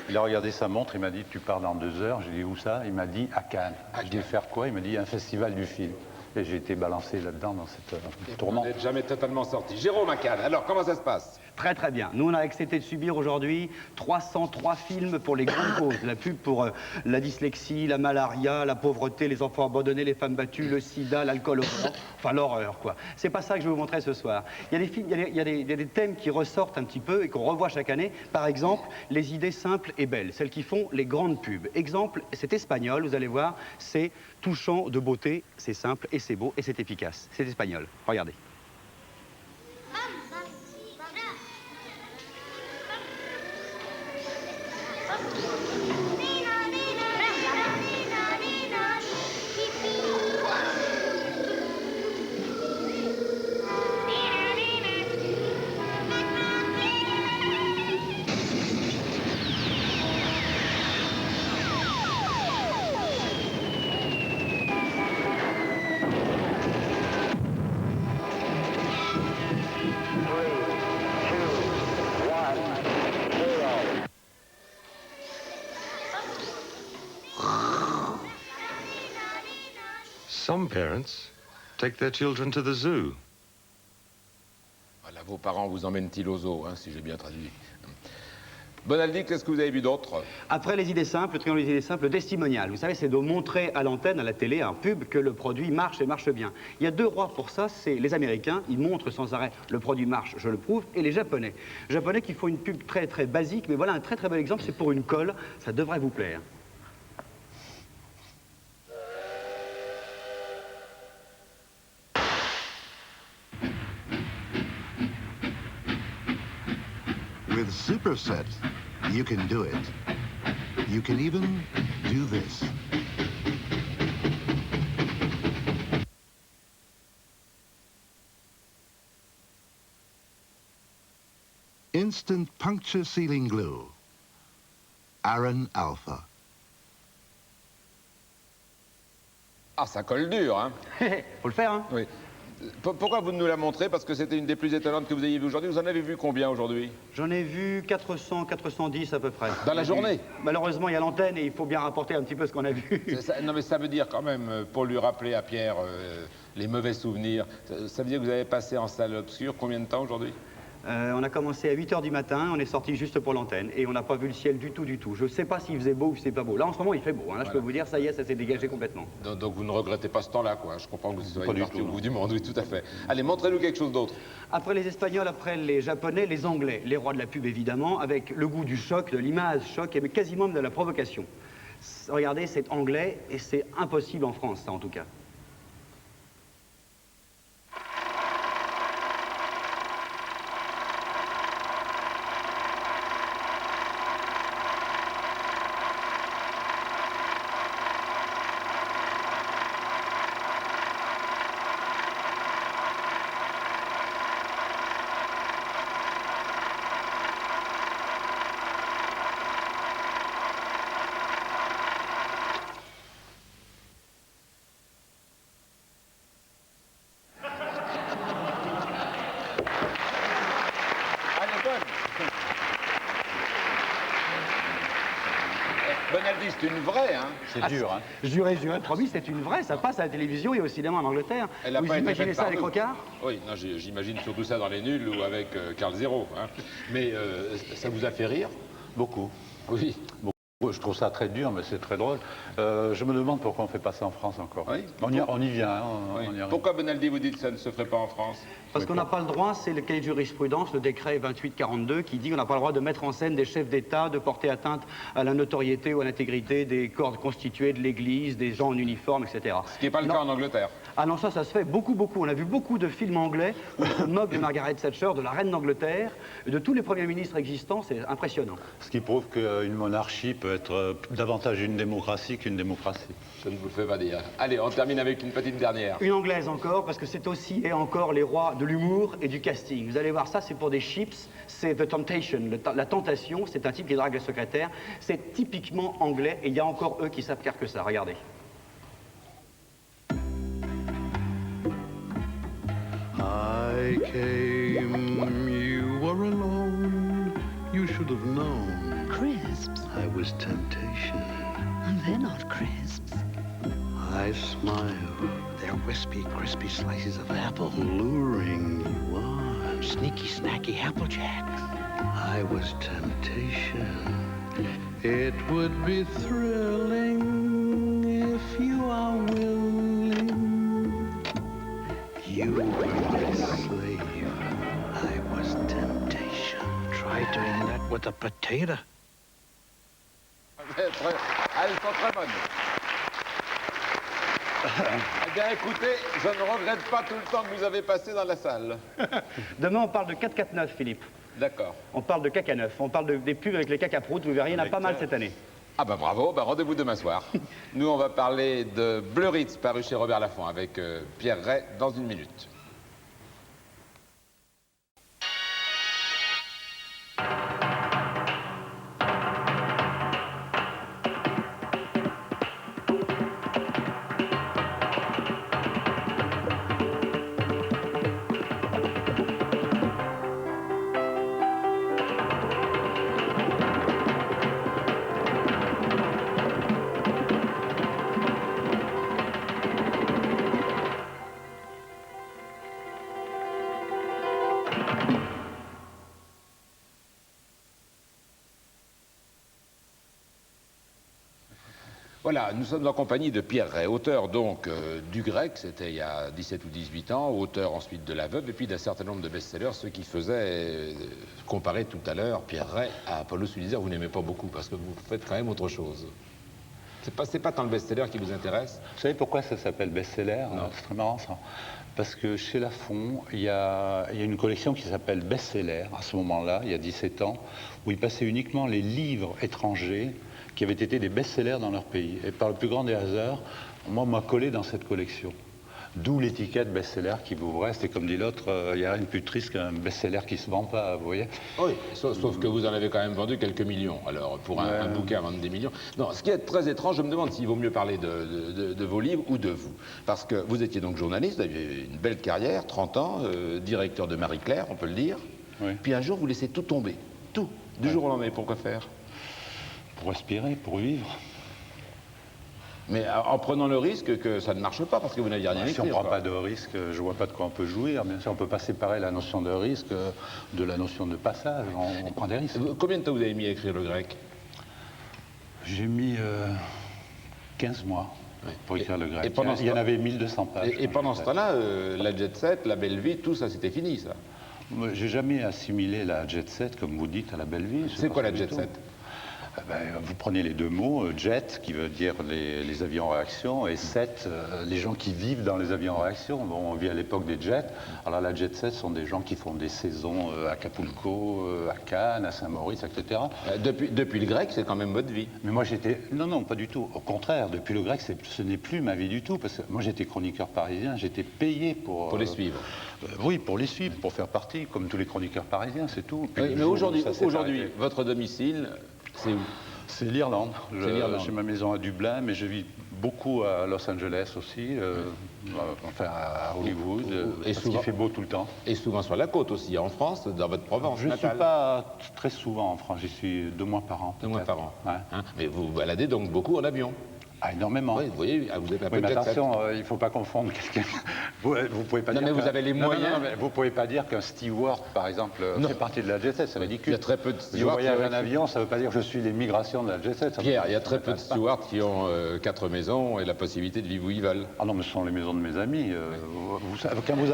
Il a regardé sa montre, il m'a dit, tu pars dans 2 heures. J'ai dit, où ça? Il m'a dit, à Cannes. Je dis, faire quoi? Il m'a dit, un festival du film. Et j'ai été balancé là-dedans, dans cette tourment. Vous n'êtes jamais totalement sorti. Jérôme à Cannes, alors comment ça se passe? Très très bien. Nous, on a accepté de subir aujourd'hui 303 films pour les grandes causes. La pub pour la dyslexie, la malaria, la pauvreté, les enfants abandonnés, les femmes battues, le sida, l'alcool, enfin l'horreur, quoi. C'est pas ça que je vais vous montrer ce soir. Il y a des films, il y a des thèmes qui ressortent un petit peu et qu'on revoit chaque année. Par exemple, les idées simples et belles, celles qui font les grandes pubs. Exemple, c'est espagnol, vous allez voir, c'est touchant de beauté, c'est simple et c'est beau et c'est efficace. C'est espagnol. Regardez. Some parents take their children to the zoo. Voilà, vos parents vous emmènent-ils au zoo, hein, si j'ai bien traduit. Bonaldi, qu'est-ce que vous avez vu d'autre? Après les idées simples, le triangle des idées simples, le testimonial. Vous savez, c'est de montrer à l'antenne, à la télé, un pub, que le produit marche et marche bien. Il y a 2 rois pour ça, c'est les Américains, ils montrent sans arrêt le produit marche, je le prouve, et les Japonais. Les Japonais qui font une pub très très basique, mais voilà un très très bel exemple, c'est pour une colle, ça devrait vous plaire. With Superset, you can do it. You can even do this. Instant puncture sealing glue. Aran Alpha. Ah, ça colle dur, hein? Faut le faire, hein? Oui. Pourquoi vous nous la montrez? Parce que c'était une des plus étonnantes que vous ayez vues aujourd'hui. Vous en avez vu combien aujourd'hui? J'en ai vu 400, 410 à peu près. Dans la journée? Malheureusement, il y a l'antenne et il faut bien rapporter un petit peu ce qu'on a vu. Non, mais ça veut dire quand même, pour lui rappeler à Pierre les mauvais souvenirs, ça veut dire que vous avez passé en salle obscure combien de temps aujourd'hui? On a commencé à 8 h du matin, on est sorti juste pour l'antenne et on n'a pas vu le ciel du tout, du tout. Je ne sais pas s'il faisait beau ou si c'est pas beau. Là, en ce moment, il fait beau. Hein. Là, voilà. Je peux vous dire, ça y est, ça s'est dégagé complètement. Donc vous ne regrettez pas ce temps-là, quoi. Je comprends que vous soyez parti au bout du monde, oui, tout à fait. Allez, montrez-nous quelque chose d'autre. Après les Espagnols, après les Japonais, les Anglais, les rois de la pub, évidemment, avec le goût du choc, de l'image choc, et quasiment de la provocation. Regardez, c'est anglais et c'est impossible en France, ça, en tout cas. Bonaldi, c'est une vraie, hein? C'est dur, hein? Juré, promis, c'est une vraie, ça passe à la télévision et au cinéma en Angleterre. Vous imaginez ça avec Rocard? Oui, non, j'imagine surtout ça dans les nuls ou avec Carl Zero, hein. Mais ça vous a fait rire? Beaucoup. Oui. Beaucoup. Je trouve ça très dur, mais c'est très drôle. Je me demande pourquoi on ne fait pas ça en France encore. Oui. On y vient. Hein, oui. on y arrive. Pourquoi, Bonaldi, vous dites que ça ne se ferait pas en France? Parce qu'on n'a pas le droit, c'est le cahier de jurisprudence, le décret 2842, qui dit qu'on n'a pas le droit de mettre en scène des chefs d'État, de porter atteinte à la notoriété ou à l'intégrité des corps constitués de l'Église, des gens en uniforme, etc. Ce qui n'est pas le cas en Angleterre. Ah non, ça se fait beaucoup, beaucoup. On a vu beaucoup de films anglais où on se moque de Margaret Thatcher, de la reine d'Angleterre, de tous les premiers ministres existants, c'est impressionnant. Ce qui prouve qu'une monarchie peut être davantage une démocratie qu'une démocratie. Je ne vous le fais pas dire. Allez, on termine avec une petite dernière. Une anglaise encore, parce que c'est aussi et encore les rois de l'humour et du casting. Vous allez voir ça, c'est pour des chips, c'est The Temptation, la tentation, c'est un type qui drague la secrétaire. C'est typiquement anglais et il y a encore eux qui savent faire que ça. Regardez. I came, you were alone. You should have known. Crisps? I was temptation. They're not crisps. I smile. They're wispy, crispy slices of apple. Luring you on. Sneaky, snacky Applejack. I was temptation. It would be thrilling if you are willing. You were my slave. I was temptation. Try doing that with a potato. Elles sont très bonnes. Eh bien, écoutez, je ne regrette pas tout le temps que vous avez passé dans la salle. Demain, on parle de 449, Philippe. D'accord. On parle de caca neuf. On parle des pubs avec les caca-proutes. Vous verrez, il y en a pas mal cette année. Ah bah bravo, bah rendez-vous demain soir. Nous, on va parler de Bleu Ritz, paru chez Robert Laffont, avec Pierre Rey dans une minute. Voilà, nous sommes en compagnie de Pierre Rey, auteur donc du Grec, c'était il y a 17 ou 18 ans, auteur ensuite de La Veuve, et puis d'un certain nombre de best-sellers, ce qui faisait comparer tout à l'heure Pierre Rey à Apollo Sullizer. Vous n'aimez pas beaucoup, parce que vous faites quand même autre chose. C'est pas tant le best-seller qui vous intéresse? Vous savez pourquoi ça s'appelle best-seller? C'est très marrant ça. Parce que chez Laffont, il y a une collection qui s'appelle Best-seller, à ce moment-là, il y a 17 ans, où ils passaient uniquement les livres étrangers qui avaient été des best-sellers dans leur pays. Et par le plus grand des hasards, moi, on m'a collé dans cette collection. D'où l'étiquette best-seller qui vous reste. Et comme dit l'autre, il n'y a rien de plus triste qu'un best-seller qui ne se vend pas, vous voyez. Oui, sauf que vous en avez quand même vendu quelques millions. Alors, pour un bouquin à vendre des millions... Non, ce qui est très étrange, je me demande s'il vaut mieux parler de vos livres ou de vous. Parce que vous étiez donc journaliste, vous aviez une belle carrière, 30 ans, directeur de Marie-Claire, on peut le dire. Oui. Puis un jour, vous laissez tout tomber. Tout. Du jour au lendemain. Pourquoi faire? Pour respirer, pour vivre. Mais en prenant le risque que ça ne marche pas, parce que vous n'aviez rien écrit. Si on ne prend pas de risque, je ne vois pas de quoi on peut jouir. Bien sûr, on ne peut pas séparer la notion de risque de la notion de passage. On prend des risques. Combien de temps vous avez mis à écrire le Grec? J'ai mis 15 mois pour écrire le Grec. Et pendant il y en avait 1200 pages. Et pendant ce temps-là, la jet set, la belle vie, tout ça, c'était fini, ça? J'ai jamais assimilé la jet set, comme vous dites, à la belle vie. C'est quoi la jet set? Vous prenez les deux mots, jet, qui veut dire les avions en réaction, et set, les gens qui vivent dans les avions en réaction. Bon, on vit à l'époque des jets. Alors la jet set sont des gens qui font des saisons à Acapulco, à Cannes, à Saint-Maurice, etc. Depuis le Grec, c'est quand même votre vie. Mais moi j'étais... Non, pas du tout. Au contraire, depuis le Grec, ce n'est plus ma vie du tout, parce que moi j'étais chroniqueur parisien, j'étais payé pour les suivre. Oui, pour les suivre, pour faire partie, comme tous les chroniqueurs parisiens, c'est tout. Oui, mais aujourd'hui, votre domicile... C'est où? C'est l'Irlande. J'ai ma maison à Dublin, mais je vis beaucoup à Los Angeles aussi, enfin à Hollywood, parce qu'il fait beau tout le temps. Et souvent sur la côte aussi, en France, dans votre Provence natale. Je ne suis pas très souvent en France, j'y suis 2 mois par an. 2 mois par an. Ouais. Hein? Mais vous vous baladez donc beaucoup en avion? Ah, énormément. Oui, vous voyez, vous êtes un peu mais attention, il ne faut pas confondre quelqu'un. Vous pouvez pas dire. Mais vous avez les moyens. Non, mais vous pouvez pas dire qu'un steward, par exemple, fait partie de la jet set, c'est ridicule. Il y a très peu de stewards. Je voyage en avion, ça ne veut pas dire que je suis les migrations de la jet set. Pierre, il y a très peu de stewards qui ont 4 maisons et la possibilité de vivre où ils veulent. Ah non, mais ce sont les maisons de mes amis. Quand vous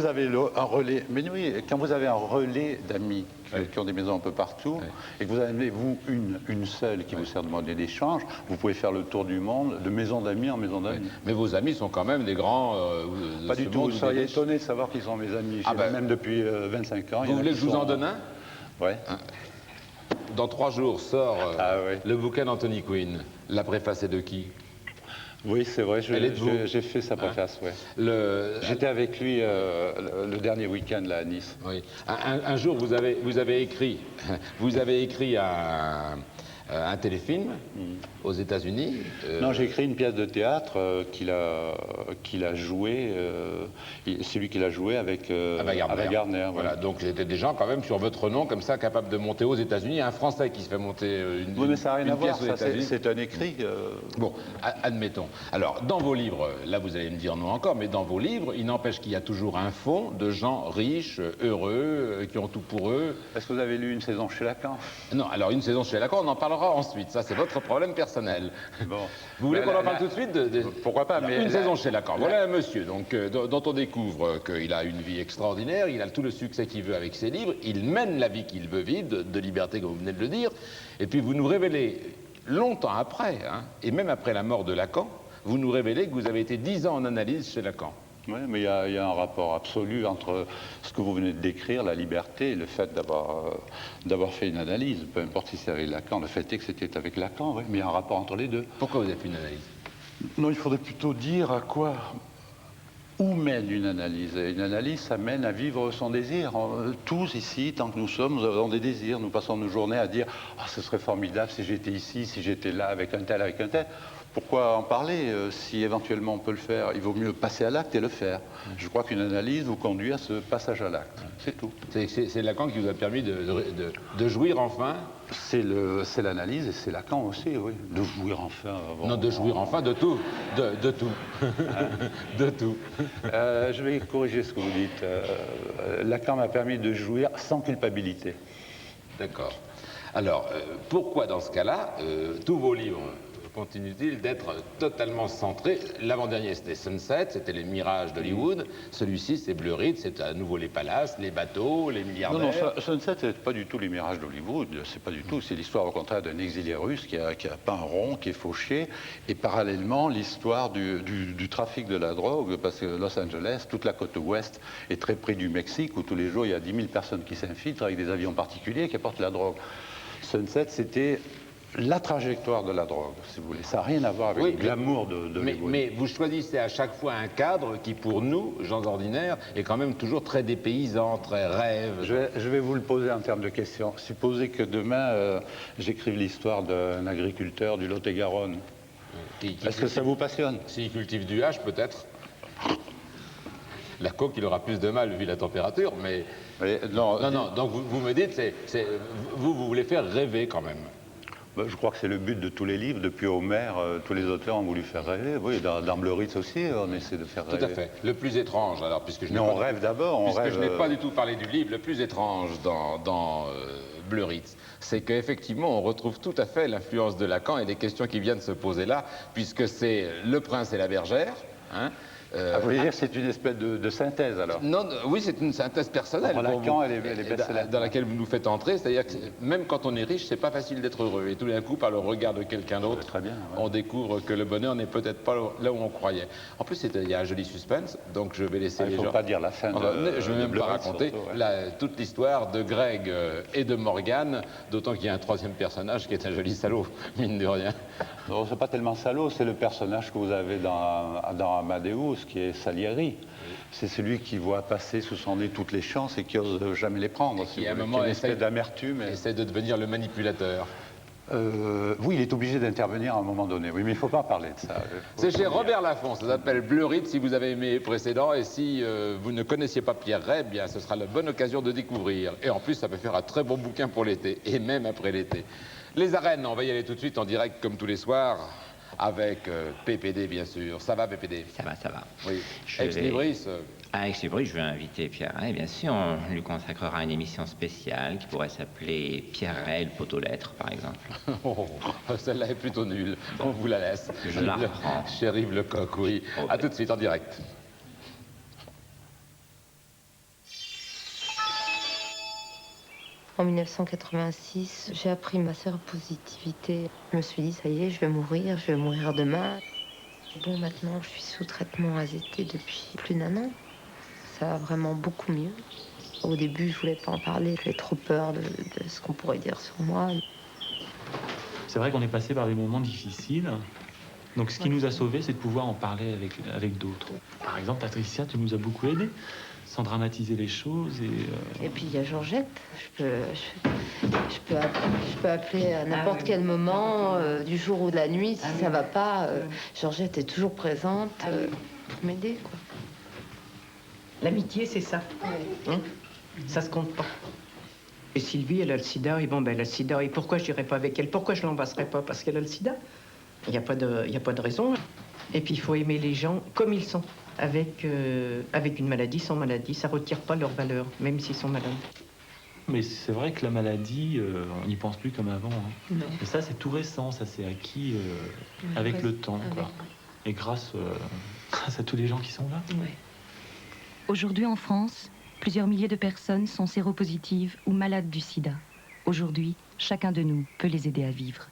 avez un relais, mais oui, quand vous avez un relais d'amis qui ont des maisons un peu partout, et que vous avez, vous, une seule qui vous sert de monnaie d'échange, vous pouvez faire le tour du monde, de maison d'amis en maison d'amis. Mais vos amis sont quand même des grands... pas du tout, vous seriez étonné de savoir qu'ils sont mes amis. Même depuis 25 ans. Vous voulez que je vous en donne un? Oui. Dans 3 jours sort le bouquin d'Anthony Quinn. La préface est de qui? Oui, c'est vrai, j'ai fait sa préface, J'étais avec lui le dernier week-end là à Nice. Oui. Un jour, vous avez écrit un téléfilm aux États-Unis. Non, j'ai écrit une pièce de théâtre qu'il a joué. C'est lui qui l'a joué avec Gardner. Voilà, donc c'était des gens quand même sur votre nom, comme ça, capables de monter aux États-Unis. Un Français qui se fait monter une Oui, mais ça n'a rien à voir, pièce aux États-Unis. c'est un écrit. Bon, admettons. Alors, dans vos livres, là vous allez me dire non encore, mais dans vos livres, il n'empêche qu'il y a toujours un fond de gens riches, heureux, qui ont tout pour eux. Est-ce que vous avez lu Une saison chez Lacan? Non, alors Une saison chez Lacan, on en parlera ensuite. Ça, c'est votre problème personnel. Bon. Vous voulez qu'on en parle tout de suite Pourquoi pas, mais... Une saison chez Lacan. Voilà un monsieur donc, dont on découvre qu'il a une vie extraordinaire, il a tout le succès qu'il veut avec ses livres, il mène la vie qu'il veut vivre, de liberté, comme vous venez de le dire, et puis vous nous révélez, longtemps après, hein, et même après la mort de Lacan, vous nous révélez que vous avez été 10 ans en analyse chez Lacan. Oui, mais il y a un rapport absolu entre ce que vous venez de décrire, la liberté, et le fait d'avoir fait une analyse. Peu importe si c'est avec Lacan, le fait est que c'était avec Lacan, oui, mais il y a un rapport entre les deux. Pourquoi vous avez fait une analyse? Non, il faudrait plutôt dire à quoi... Où mène une analyse? Une analyse, ça mène à vivre son désir. Tous ici, tant que nous sommes, nous avons des désirs. Nous passons nos journées à dire « Ah, ce serait formidable si j'étais ici, si j'étais là, avec un tel, avec un tel ». Pourquoi en parler si éventuellement on peut le faire? Il vaut mieux passer à l'acte et le faire. Je crois qu'une analyse vous conduit à ce passage à l'acte. C'est tout. C'est Lacan qui vous a permis de jouir enfin? C'est l'analyse et c'est Lacan aussi, oui. De jouir enfin. Bon, non, de jouir enfin de tout. De tout. De tout. Je vais corriger ce que vous dites. Lacan m'a permis de jouir sans culpabilité. D'accord. Alors, pourquoi dans ce cas-là, tous vos livres continue-t-il d'être totalement centré? L'avant-dernier, c'était Sunset, c'était les mirages d'Hollywood. Celui-ci, c'est Blue Ridge, c'est à nouveau les palaces, les bateaux, les milliardaires. Non, Sunset, c'est pas du tout les mirages d'Hollywood. C'est pas du tout. C'est l'histoire, au contraire, d'un exilé russe qui a peint un rond, qui est fauché. Et parallèlement, l'histoire du trafic de la drogue, parce que Los Angeles, toute la côte ouest, est très près du Mexique, où tous les jours, il y a 10 000 personnes qui s'infiltrent avec des avions particuliers qui apportent la drogue. Sunset, c'était la trajectoire de la drogue, si vous voulez. Ça n'a rien à voir avec le glamour de mais vous choisissez à chaque fois un cadre qui, pour nous, gens ordinaires, est quand même toujours très dépaysant, très rêve. Je vais vous le poser en termes de question. Supposez que demain, j'écrive l'histoire d'un agriculteur du Lot-et-Garonne. Est-ce que ça vous passionne? S'il cultive du H, peut-être. La coque, il aura plus de mal vu la température, mais... Non, donc vous me dites, vous voulez faire rêver quand même. Je crois que c'est le but de tous les livres. Depuis Homère, tous les auteurs ont voulu faire rêver. Oui, dans Blue Ridge aussi, on essaie de faire rêver. Tout à fait. Le plus étrange, alors, puisque je n'ai on rêve d'abord. Puisque je n'ai pas du tout parlé du livre, le plus étrange dans Blue Ridge, c'est qu'effectivement, on retrouve tout à fait l'influence de Lacan et les questions qui viennent se poser là, puisque c'est le prince et la bergère, hein. Vous voulez dire que c'est une espèce de synthèse, alors? Non, oui, c'est une synthèse personnelle. Lacan, elle est best-seller. Dans laquelle vous nous faites entrer, c'est-à-dire que même quand on est riche, c'est pas facile d'être heureux. Et tout d'un coup, par le regard de quelqu'un d'autre, on découvre que le bonheur n'est peut-être pas là où on croyait. En plus, il y a un joli suspense, donc je vais laisser les gens... Il ne faut pas dire la fin je ne vais même pas raconter toute l'histoire de Greg et de Morgane, d'autant qu'il y a un troisième personnage qui est un joli salaud, mine de rien. Non, c'est pas tellement salaud, c'est le personnage que vous avez dans Amadeus, qui est Salieri. C'est celui qui voit passer sous son nez toutes les chances et qui n'ose jamais les prendre. Qui, à un moment, essaie d'amertume. Essaie de devenir le manipulateur. Oui, il est obligé d'intervenir à un moment donné. Oui, mais il ne faut pas parler de ça. C'est chez Robert Laffont, ça s'appelle Bleu Ridge, si vous avez aimé les précédents. Et si vous ne connaissiez pas Pierre Rey, bien, ce sera la bonne occasion de découvrir. Et en plus, ça peut faire un très bon bouquin pour l'été, et même après l'été. Les arènes, on va y aller tout de suite en direct, comme tous les soirs, avec PPD, bien sûr. Ça va, PPD? Ça va, ça va. Oui. Ex-Libris. À Ex-Libris, je vais inviter Pierre Rey, bien sûr. On lui consacrera une émission spéciale qui pourrait s'appeler Pierre Rey, le pot aux lettres, par exemple. Celle-là est plutôt nulle. On vous la laisse. Je la reprends. Chéri Lecoq, oui. À tout de suite en direct. En 1986, j'ai appris ma séropositivité. Je me suis dit, ça y est, je vais mourir demain. Bon, maintenant, je suis sous traitement AZT depuis plus d'1 an. Ça va vraiment beaucoup mieux. Au début, je voulais pas en parler. J'avais trop peur de ce qu'on pourrait dire sur moi. C'est vrai qu'on est passé par des moments difficiles. Donc, ce qui nous a sauvés, c'est de pouvoir en parler avec d'autres. Par exemple, Patricia, tu nous as beaucoup aidés. sans dramatiser les choses. Et puis il y a Georgette. Je peux appeler à n'importe quel moment, du jour ou de la nuit, si ça va pas. Georgette est toujours présente pour m'aider, quoi. L'amitié, c'est ça. Hein? Ça se compte pas. Et Sylvie, elle a le sida, et bon, ben, elle a le sida. Et pourquoi je n'irai pas avec elle? Pourquoi je l'embrasserai pas? Parce qu'elle a le sida. Il n'y a pas de raison. Et puis, il faut aimer les gens comme ils sont. Avec une maladie, sans maladie, ça ne retire pas leur valeur, même s'ils sont malades. Mais c'est vrai que la maladie, on n'y pense plus comme avant. Hein. Non. Et ça, c'est tout récent, ça s'est acquis avec le temps, quoi. Et grâce à tous les gens qui sont là. Ouais. Aujourd'hui en France, plusieurs milliers de personnes sont séropositives ou malades du sida. Aujourd'hui, chacun de nous peut les aider à vivre.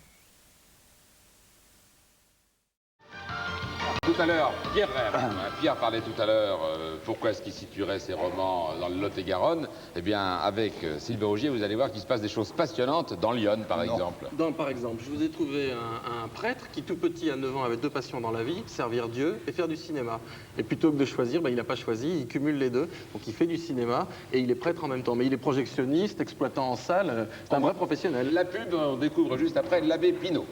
Tout à l'heure, Pierre parlait tout à l'heure, pourquoi est-ce qu'il situerait ses romans dans le Lot-et-Garonne? Eh bien, avec Sylvain Augier, vous allez voir qu'il se passe des choses passionnantes dans Lyon, par exemple. Par exemple, je vous ai trouvé un prêtre qui, tout petit, à 9 ans, avait 2 passions dans la vie, servir Dieu et faire du cinéma. Et plutôt que de choisir, il n'a pas choisi, il cumule les deux. Donc il fait du cinéma et il est prêtre en même temps. Mais il est projectionniste, exploitant en salle, c'est un vrai professionnel. La pub, on découvre juste après l'abbé Pinault.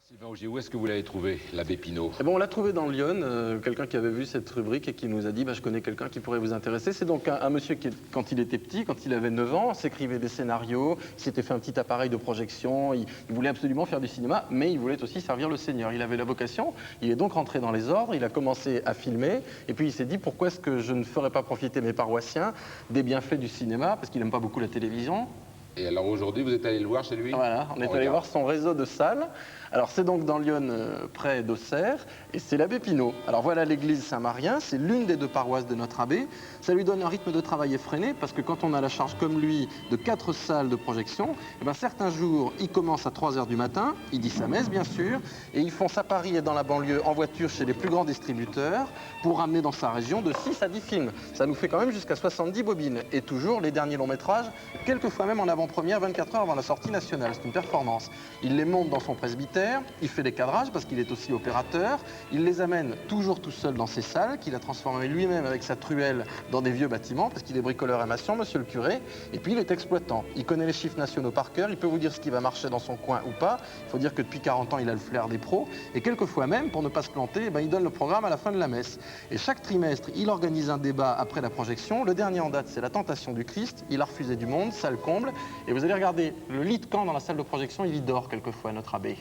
Sylvain Augier, où est-ce que vous l'avez trouvé, l'abbé Pinault? On l'a trouvé dans Lyon, quelqu'un qui avait vu cette rubrique et qui nous a dit je connais quelqu'un qui pourrait vous intéresser. C'est donc un monsieur qui, quand il était petit, quand il avait 9 ans, s'écrivait des scénarios, il s'était fait un petit appareil de projection, il voulait absolument faire du cinéma, mais il voulait aussi servir le Seigneur. Il avait la vocation, il est donc rentré dans les ordres, il a commencé à filmer, et puis il s'est dit pourquoi est-ce que je ne ferais pas profiter mes paroissiens des bienfaits du cinéma, parce qu'il n'aime pas beaucoup la télévision. Et alors aujourd'hui, vous êtes allé le voir chez lui? Voilà, on est allé voir son réseau de salles. Alors c'est donc dans Lyon, près d'Auxerre, et c'est l'abbé Pinault. Alors voilà l'église Saint-Marien, c'est l'une des 2 paroisses de notre abbé. Ça lui donne un rythme de travail effréné, parce que quand on a la charge comme lui de 4 salles de projection, certains jours, il commence à 3 h du matin, il dit sa messe bien sûr, et ils font sa Paris et dans la banlieue en voiture chez les plus grands distributeurs pour ramener dans sa région de 6 à 10 films. Ça nous fait quand même jusqu'à 70 bobines. Et toujours les derniers longs métrages, quelquefois même en avant-première 24 heures avant la sortie nationale. C'est une performance. Il les monte dans son presbytère, il fait les cadrages parce qu'il est aussi opérateur, il les amène toujours tout seul dans ses salles, qu'il a transformées lui-même avec sa truelle dans des vieux bâtiments, parce qu'il est bricoleur à Massion, monsieur le curé, et puis il est exploitant. Il connaît les chiffres nationaux par cœur, il peut vous dire ce qui va marcher dans son coin ou pas. Il faut dire que depuis 40 ans, il a le flair des pros, et quelquefois même, pour ne pas se planter, il donne le programme à la fin de la messe. Et chaque trimestre, il organise un débat après la projection. Le dernier en date, c'est la Tentation du Christ. Il a refusé du monde, salle comble, et vous allez regarder le lit de camp dans la salle de projection, il y dort quelquefois, notre abbé.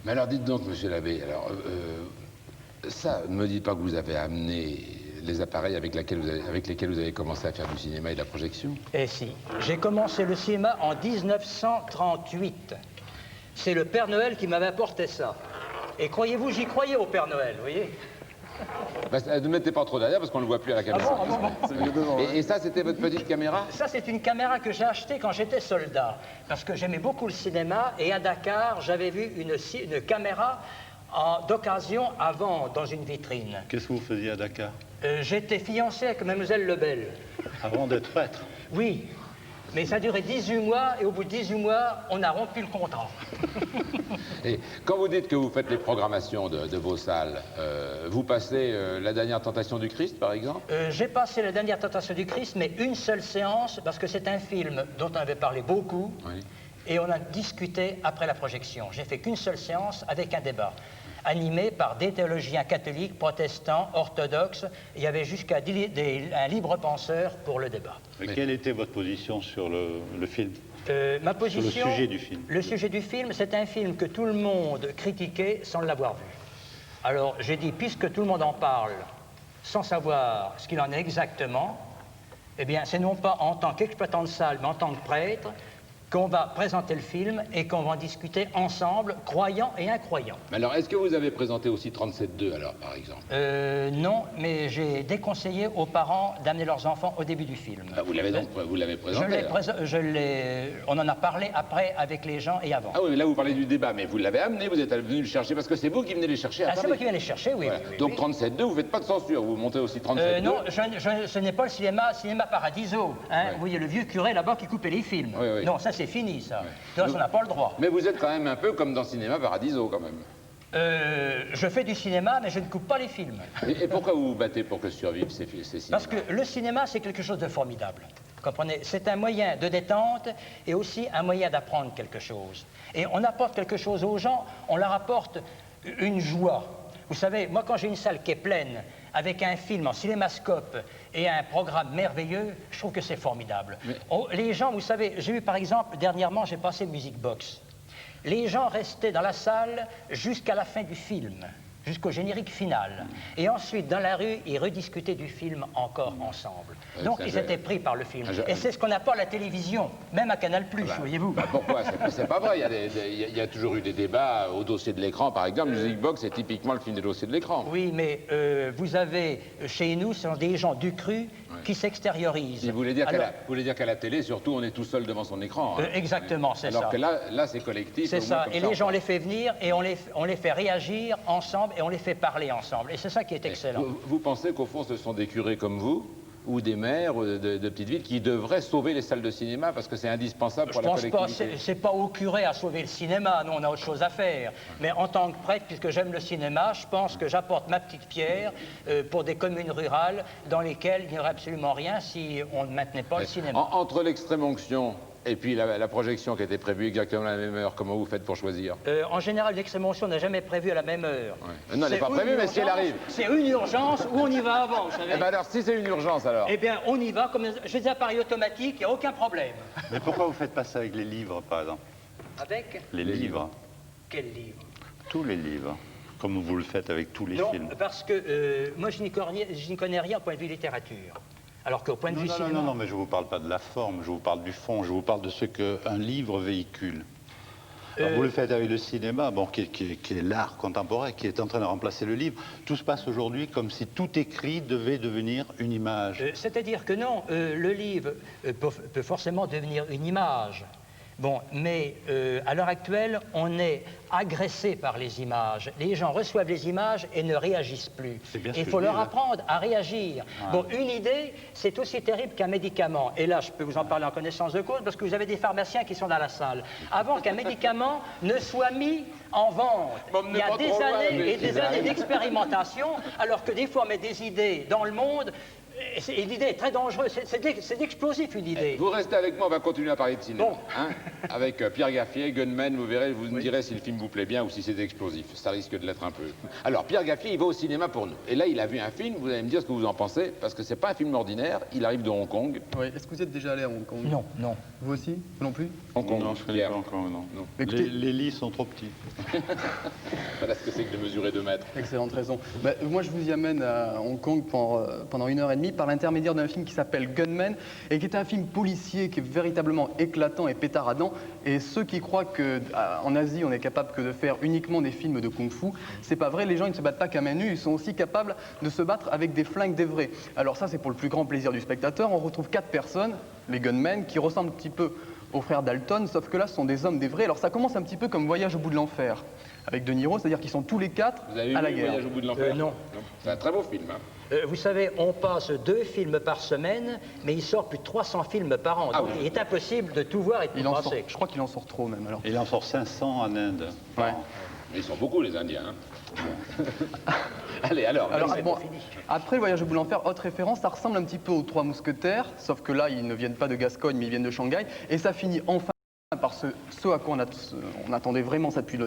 Mais alors dites donc, monsieur l'abbé, alors ça, ne me dites pas que vous avez amené les appareils avec lesquels vous avez commencé à faire du cinéma et de la projection? Eh si, j'ai commencé le cinéma en 1938. C'est le Père Noël qui m'avait apporté ça. Et croyez-vous, j'y croyais au Père Noël, vous voyez? Ne mettez pas trop derrière parce qu'on ne le voit plus à la caméra. Et ça, c'était votre petite caméra? Ça, c'est une caméra que j'ai achetée quand j'étais soldat. Parce que j'aimais beaucoup le cinéma. Et à Dakar, j'avais vu une caméra d'occasion à vendre dans une vitrine. Qu'est-ce que vous faisiez à Dakar? J'étais fiancé avec Mademoiselle Lebel. Avant d'être prêtre? Oui. Mais ça a duré 18 mois, et au bout de 18 mois, on a rompu le contrat. Et quand vous dites que vous faites les programmations de vos salles, vous passez la dernière Tentation du Christ, par exemple? J'ai passé la dernière Tentation du Christ, mais une seule séance, parce que c'est un film dont on avait parlé beaucoup, oui. Et on a discuté après la projection. J'ai fait qu'une seule séance avec un débat, animé par des théologiens catholiques, protestants, orthodoxes. Il y avait jusqu'à un libre penseur pour le débat. Mais quelle était votre position sur le film? Ma position, sur le sujet du film. Le sujet du film, c'est un film que tout le monde critiquait sans l'avoir vu. Alors j'ai dit, puisque tout le monde en parle sans savoir ce qu'il en est exactement, eh bien c'est non pas en tant qu'exploitant de salle, mais en tant que prêtre, qu'on va présenter le film et qu'on va en discuter ensemble, croyants et incroyants. Mais alors, est-ce que vous avez présenté aussi 37.2, alors, par exemple? Non, mais j'ai déconseillé aux parents d'amener leurs enfants au début du film. Ah, vous l'avez donc présenté? On en a parlé après avec les gens et avant. Ah oui, mais là, vous parlez du débat, mais vous l'avez amené, vous êtes venu le chercher, parce que c'est vous qui venez les chercher à Paris. C'est moi qui viens les chercher, oui. Voilà. Oui, oui, donc oui. 37.2, vous ne faites pas de censure, vous montez aussi 37.2. Non, ce n'est pas le cinéma Paradiso. Hein. Ouais. Vous voyez le vieux curé là-bas qui coupait les films. Oui, oui. Non, ça c'est fini, ça. Ouais. Ça, on n'a pas le droit. Mais vous êtes quand même un peu comme dans Cinéma Paradiso, quand même. Je fais du cinéma, mais je ne coupe pas les films. Et pourquoi vous vous battez pour que survivent ces cinémas? Parce que le cinéma, c'est quelque chose de formidable. Comprenez? C'est un moyen de détente et aussi un moyen d'apprendre quelque chose. Et on apporte quelque chose aux gens, on leur apporte une joie. Vous savez, moi, quand j'ai une salle qui est pleine, avec un film en cinémascope et un programme merveilleux, je trouve que c'est formidable. Les gens, vous savez, j'ai eu par exemple, dernièrement, j'ai passé Music Box. Les gens restaient dans la salle jusqu'à la fin du film, jusqu'au générique final. Et ensuite, dans la rue, ils rediscutaient du film encore ensemble. Donc, ils étaient pris par le film. Et c'est ce qu'on n'a pas à la télévision, même à Canal+, voyez-vous. Pourquoi? C'est pas vrai. Il y a toujours eu des débats au dossier de l'écran, par exemple. Music Box, c'est typiquement le film des dossiers de l'écran. Oui, mais vous avez, chez nous, ce sont des gens du cru qui s'extériorisent. Vous voulez dire qu'à la télé, surtout, on est tout seul devant son écran. Hein. Exactement, c'est ça. Alors que là c'est collectif. C'est ça. Et les gens, on les fait venir et on les fait réagir ensemble et on les fait parler ensemble. Et c'est ça qui est excellent. Vous pensez qu'au fond, ce sont des curés comme vous ou des maires de petites villes qui devraient sauver les salles de cinéma parce que c'est indispensable pour la collectivité? Je pense pas, c'est pas au curé à sauver le cinéma, nous on a autre chose à faire. Mais en tant que prêtre, puisque j'aime le cinéma, je pense que j'apporte ma petite pierre pour des communes rurales dans lesquelles il n'y aurait absolument rien si on ne maintenait pas le cinéma. Entre l'extrême-onction et puis la projection qui était prévue exactement à la même heure, comment vous faites pour choisir? En général, l'extrême-onction n'est jamais prévue à la même heure. Ouais. Non, elle n'est pas prévue, mais si elle arrive. C'est une urgence où on y va avant, vous savez. Eh bien alors, si c'est une urgence, alors? Eh bien, on y va, comme je dis, appareil automatique, il n'y a aucun problème. Mais pourquoi vous faites pas ça avec les livres, par exemple? Avec? Les livres. Quels livres? Tous les livres, comme vous le faites avec tous les films. Non, parce que moi, je n'y connais rien au point de vue littérature. Alors qu'au point de vue cinéma... Non, mais je ne vous parle pas de la forme, je vous parle du fond, je vous parle de ce qu'un livre véhicule. Alors, vous le faites avec le cinéma, bon, qui est l'art contemporain, qui est en train de remplacer le livre. Tout se passe aujourd'hui comme si tout écrit devait devenir une image. C'est-à-dire que non, le livre peut forcément devenir une image. Bon, mais à l'heure actuelle, on est agressé par les images. Les gens reçoivent les images et ne réagissent plus. Il faut leur apprendre à réagir. Ah. Bon, une idée, c'est aussi terrible qu'un médicament. Et là, je peux vous en parler en connaissance de cause, parce que vous avez des pharmaciens qui sont dans la salle. Avant qu'un médicament ne soit mis en vente, il y a des années et des années d'expérimentation, alors que des fois, on met des idées dans le monde. Et l'idée est très dangereuse, c'est explosif une idée. Vous restez avec moi, on va continuer à parler de cinéma. Bon. Hein, avec Pierre Gaffier, Gunman, vous verrez, vous me direz si le film vous plaît bien ou si c'est explosif. Ça risque de l'être un peu. Alors, Pierre Gaffier, il va au cinéma pour nous. Et là, il a vu un film, vous allez me dire ce que vous en pensez, parce que c'est pas un film ordinaire, il arrive de Hong Kong. Oui, est-ce que vous êtes déjà allé à Hong Kong? Non, non. Vous aussi? Vous non plus? Hong Kong, non, je ne connais pas encore, non. Écoutez, les lits sont trop petits. Voilà ce que c'est que de mesurer 2 mètres. Excellente raison. Moi, je vous y amène à Hong Kong pendant 1h30 par l'intermédiaire d'un film qui s'appelle Gunman et qui est un film policier qui est véritablement éclatant et pétaradant. Et ceux qui croient qu'en Asie, on est capable que de faire uniquement des films de kung-fu, c'est pas vrai. Les gens, ils ne se battent pas qu'à main nue, ils sont aussi capables de se battre avec des flingues des vrais. Alors ça, c'est pour le plus grand plaisir du spectateur. On retrouve 4 personnes, les gunmen, qui ressemblent un petit peu aux frères Dalton, sauf que là, ce sont des hommes des vrais. Alors ça commence un petit peu comme Voyage au bout de l'enfer, avec De Niro, c'est-à-dire qu'ils sont tous les 4 à la guerre. Voyage au bout de l'enfer? Non. C'est un très beau film. Hein. Vous savez, on passe 2 films par semaine, mais il sort plus de 300 films par an. Donc il est impossible de tout voir et de tout passer. Je crois qu'il en sort trop même. Alors. Il en sort 500 en Inde. Ouais. Mais ils sont beaucoup les Indiens. Hein. Allez, alors bon, après le Voyage au bout de l'enfer, autre référence, ça ressemble un petit peu aux 3 mousquetaires, sauf que là, ils ne viennent pas de Gascogne, mais ils viennent de Shanghai, et ça finit enfin par ce à quoi on attendait vraiment ça depuis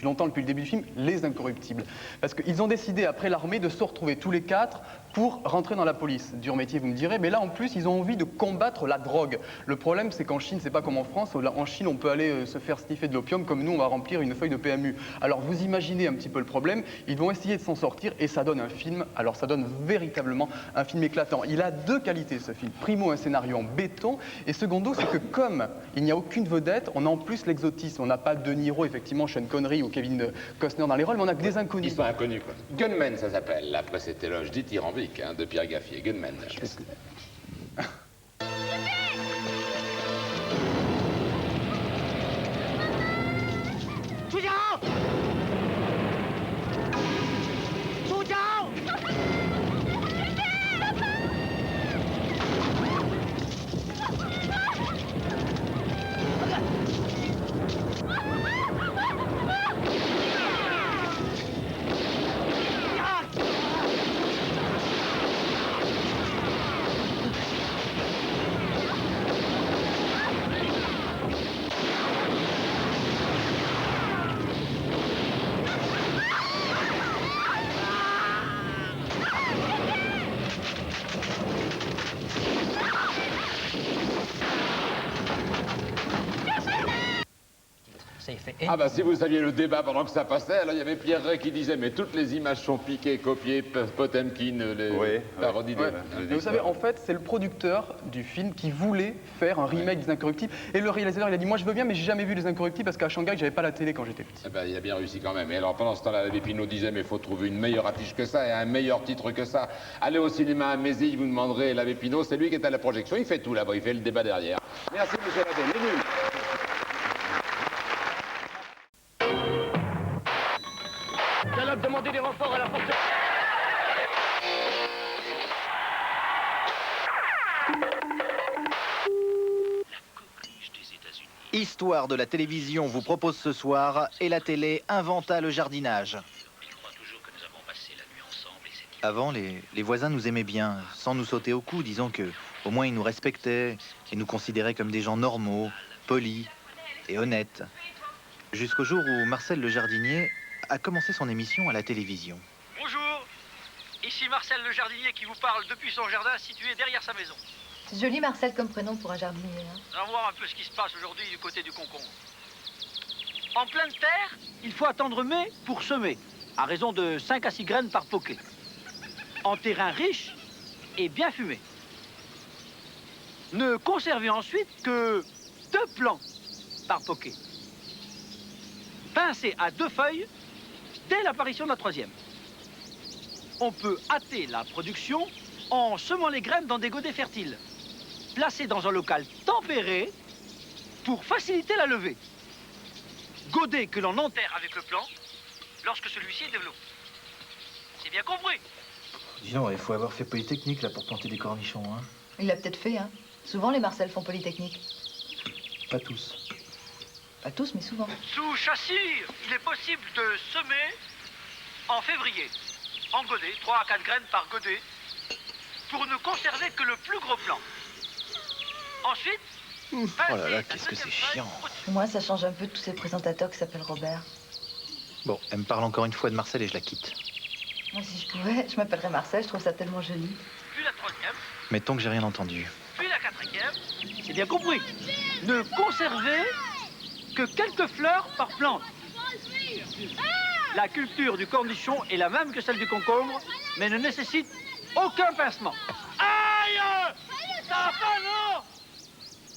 longtemps, depuis le début du film, les incorruptibles. Parce qu'ils ont décidé, après l'armée, de se retrouver tous les 4 pour rentrer dans la police. Dur métier, vous me direz, mais là, en plus, ils ont envie de combattre la drogue. Le problème, c'est qu'en Chine, c'est pas comme en France. En Chine, on peut aller se faire sniffer de l'opium, comme nous, on va remplir une feuille de PMU. Alors, vous imaginez un petit peu le problème. Ils vont essayer de s'en sortir, et ça donne un film. Alors, ça donne véritablement un film éclatant. Il a 2 qualités, ce film. Primo, un scénario en béton, et secondo, c'est que comme il n'y a aucune vedette, on a en plus l'exotisme. On n'a pas De Niro, effectivement, Sean Connery ou Kevin Costner dans les rôles, mais on a que des inconnus. Ils sont inconnus, quoi. Gunman, ça s'appelle, après cet éloge dithyrambique de Pierre Gaffier. Gunman. Ah bah si vous saviez le débat pendant que ça passait, alors il y avait Pierre Rey qui disait mais toutes les images sont piquées, copiées, Potemkin, les parodies des... Mais vous savez, en fait, c'est le producteur du film qui voulait faire un remake des Incorruptibles. Et le réalisateur, il a dit, moi je veux bien, mais j'ai jamais vu les Incorruptibles parce qu'à Shanghai, j'avais pas la télé quand j'étais petit. Eh ben, il a bien réussi quand même. Et alors pendant ce temps-là, l'abbé Pinault disait mais il faut trouver une meilleure affiche que ça et un meilleur titre que ça. Allez au cinéma à Mézy, vous demanderez l'abbé Pinault, c'est lui qui est à la projection, il fait tout là-bas, il fait le débat derrière. Merci monsieur l'abbé, les nuls. Galop, demandez des renforts à la porte. Histoire de la télévision vous propose ce soir et la télé inventa le jardinage. Avant, les voisins nous aimaient bien, sans nous sauter au cou, disons que au moins ils nous respectaient et nous considéraient comme des gens normaux, polis et honnêtes. Jusqu'au jour où Marcel le jardinier a commencé son émission à la télévision. Bonjour, ici Marcel le jardinier qui vous parle depuis son jardin situé derrière sa maison. C'est joli Marcel comme prénom pour un jardinier. Hein. On va voir un peu ce qui se passe aujourd'hui du côté du concombre. En pleine terre, il faut attendre mai pour semer, à raison de 5 à 6 graines par poquet. En terrain riche et bien fumé. Ne conservez ensuite que 2 plants par poquet. Pincez à 2 feuilles dès l'apparition de la 3e. On peut hâter la production en semant les graines dans des godets fertiles, placés dans un local tempéré pour faciliter la levée. Godet que l'on enterre avec le plant lorsque celui-ci est développé. C'est bien compris. Dis donc, il faut avoir fait Polytechnique là pour planter des cornichons, hein. Il l'a peut-être fait, hein. Souvent les Marcel font Polytechnique. Pas tous. Pas tous, mais souvent. Sous châssis, il est possible de semer en février, en godet, 3 à 4 graines par godet, pour ne conserver que le plus gros plant. Ensuite, Oh là là, qu'est-ce que c'est chiant. Moi, ça change un peu de tous ces présentateurs qui s'appellent Robert. Bon, elle me parle encore une fois de Marcel et je la quitte. Moi, si je pouvais, je m'appellerais Marcel, je trouve ça tellement joli. Puis la 3e, Mettons que j'ai rien entendu. puis la 4e, c'est bien compris. Ne conservez que quelques fleurs par plante. La culture du cornichon est la même que celle du concombre, mais ne nécessite aucun pincement. Aïe! Ça va pas, non?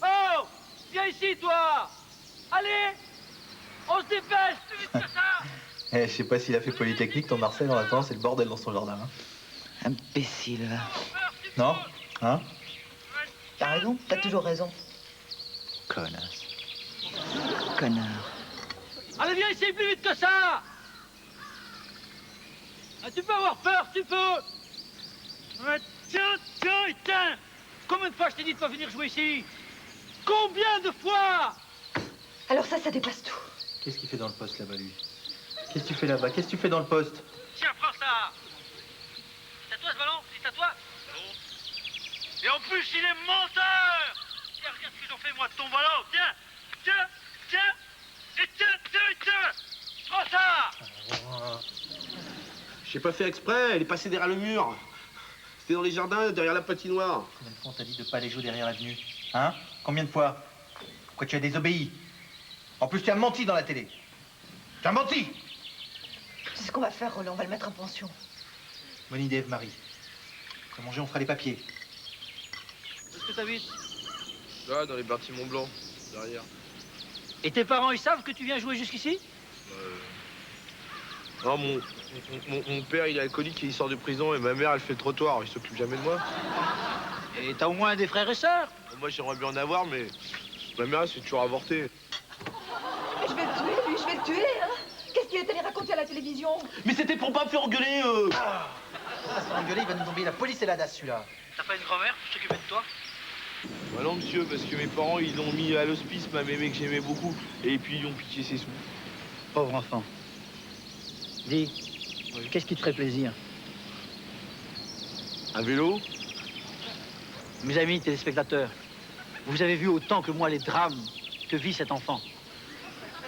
Oh! Viens ici, toi! Allez! On se dépêche, plus vite que ça! Eh, je sais pas s'il a fait Polytechnique, ton Marcel, en attendant, c'est le bordel dans son jardin. Hein. Imbécile. Non? Hein? T'as raison, t'as toujours raison. Connasse. Connard. Allez, viens ici, plus vite que ça! Ah, tu peux avoir peur, tu peux! Ah, tiens, éteins! Combien de fois je t'ai dit de pas venir jouer ici? Combien de fois? Alors ça dépasse tout. Qu'est-ce qu'il fait dans le poste là-bas, lui? Qu'est-ce que tu fais là-bas? Qu'est-ce que tu fais dans le poste? Tiens, prends ça! C'est à toi ce ballon? C'est à toi? Non. Et en plus, il est menteur! Tiens, regarde ce que j'en fais moi de ton ballon! Tiens! Tiens! Tiens! Et tiens! Prends ça! J'ai pas fait exprès, elle est passée derrière le mur. C'était dans les jardins, derrière la patinoire. Combien de fois on t'a dit de pas aller jouer derrière l'avenue? Hein? Combien de fois? Pourquoi tu as désobéi? En plus, tu as menti dans la télé. Tu as menti! C'est ce qu'on va faire, Roland, on va le mettre en pension. Bonne idée, Eve-Marie. Après manger, on fera les papiers. Où est-ce que t'habites? Là, dans les bâtiments blancs, derrière. Et tes parents, ils savent que tu viens jouer jusqu'ici? Non, mon père, il est alcoolique et il sort de prison et ma mère, elle fait le trottoir. Il s'occupe jamais de moi. Et t'as au moins des frères et sœurs? Moi, j'aimerais bien en avoir, mais ma mère, elle se fait toujours avorter. Mais je vais le tuer, lui, je vais le tuer, hein. Qu'est-ce qu'il est allé raconter à la télévision? Mais c'était pour pas me faire engueuler, On va se faire engueuler, il va nous tomber la police et la DAS, celui-là. T'as pas une grand-mère pour s'occuper de toi? Bah non, monsieur, parce que mes parents, ils l'ont mis à l'hospice, ma mémé que j'aimais beaucoup, et puis ils ont piqué ses sous. Pauvre enfant. Dis, qu'est-ce qui te ferait plaisir? Un vélo? Mes amis téléspectateurs, vous avez vu autant que moi les drames que vit cet enfant.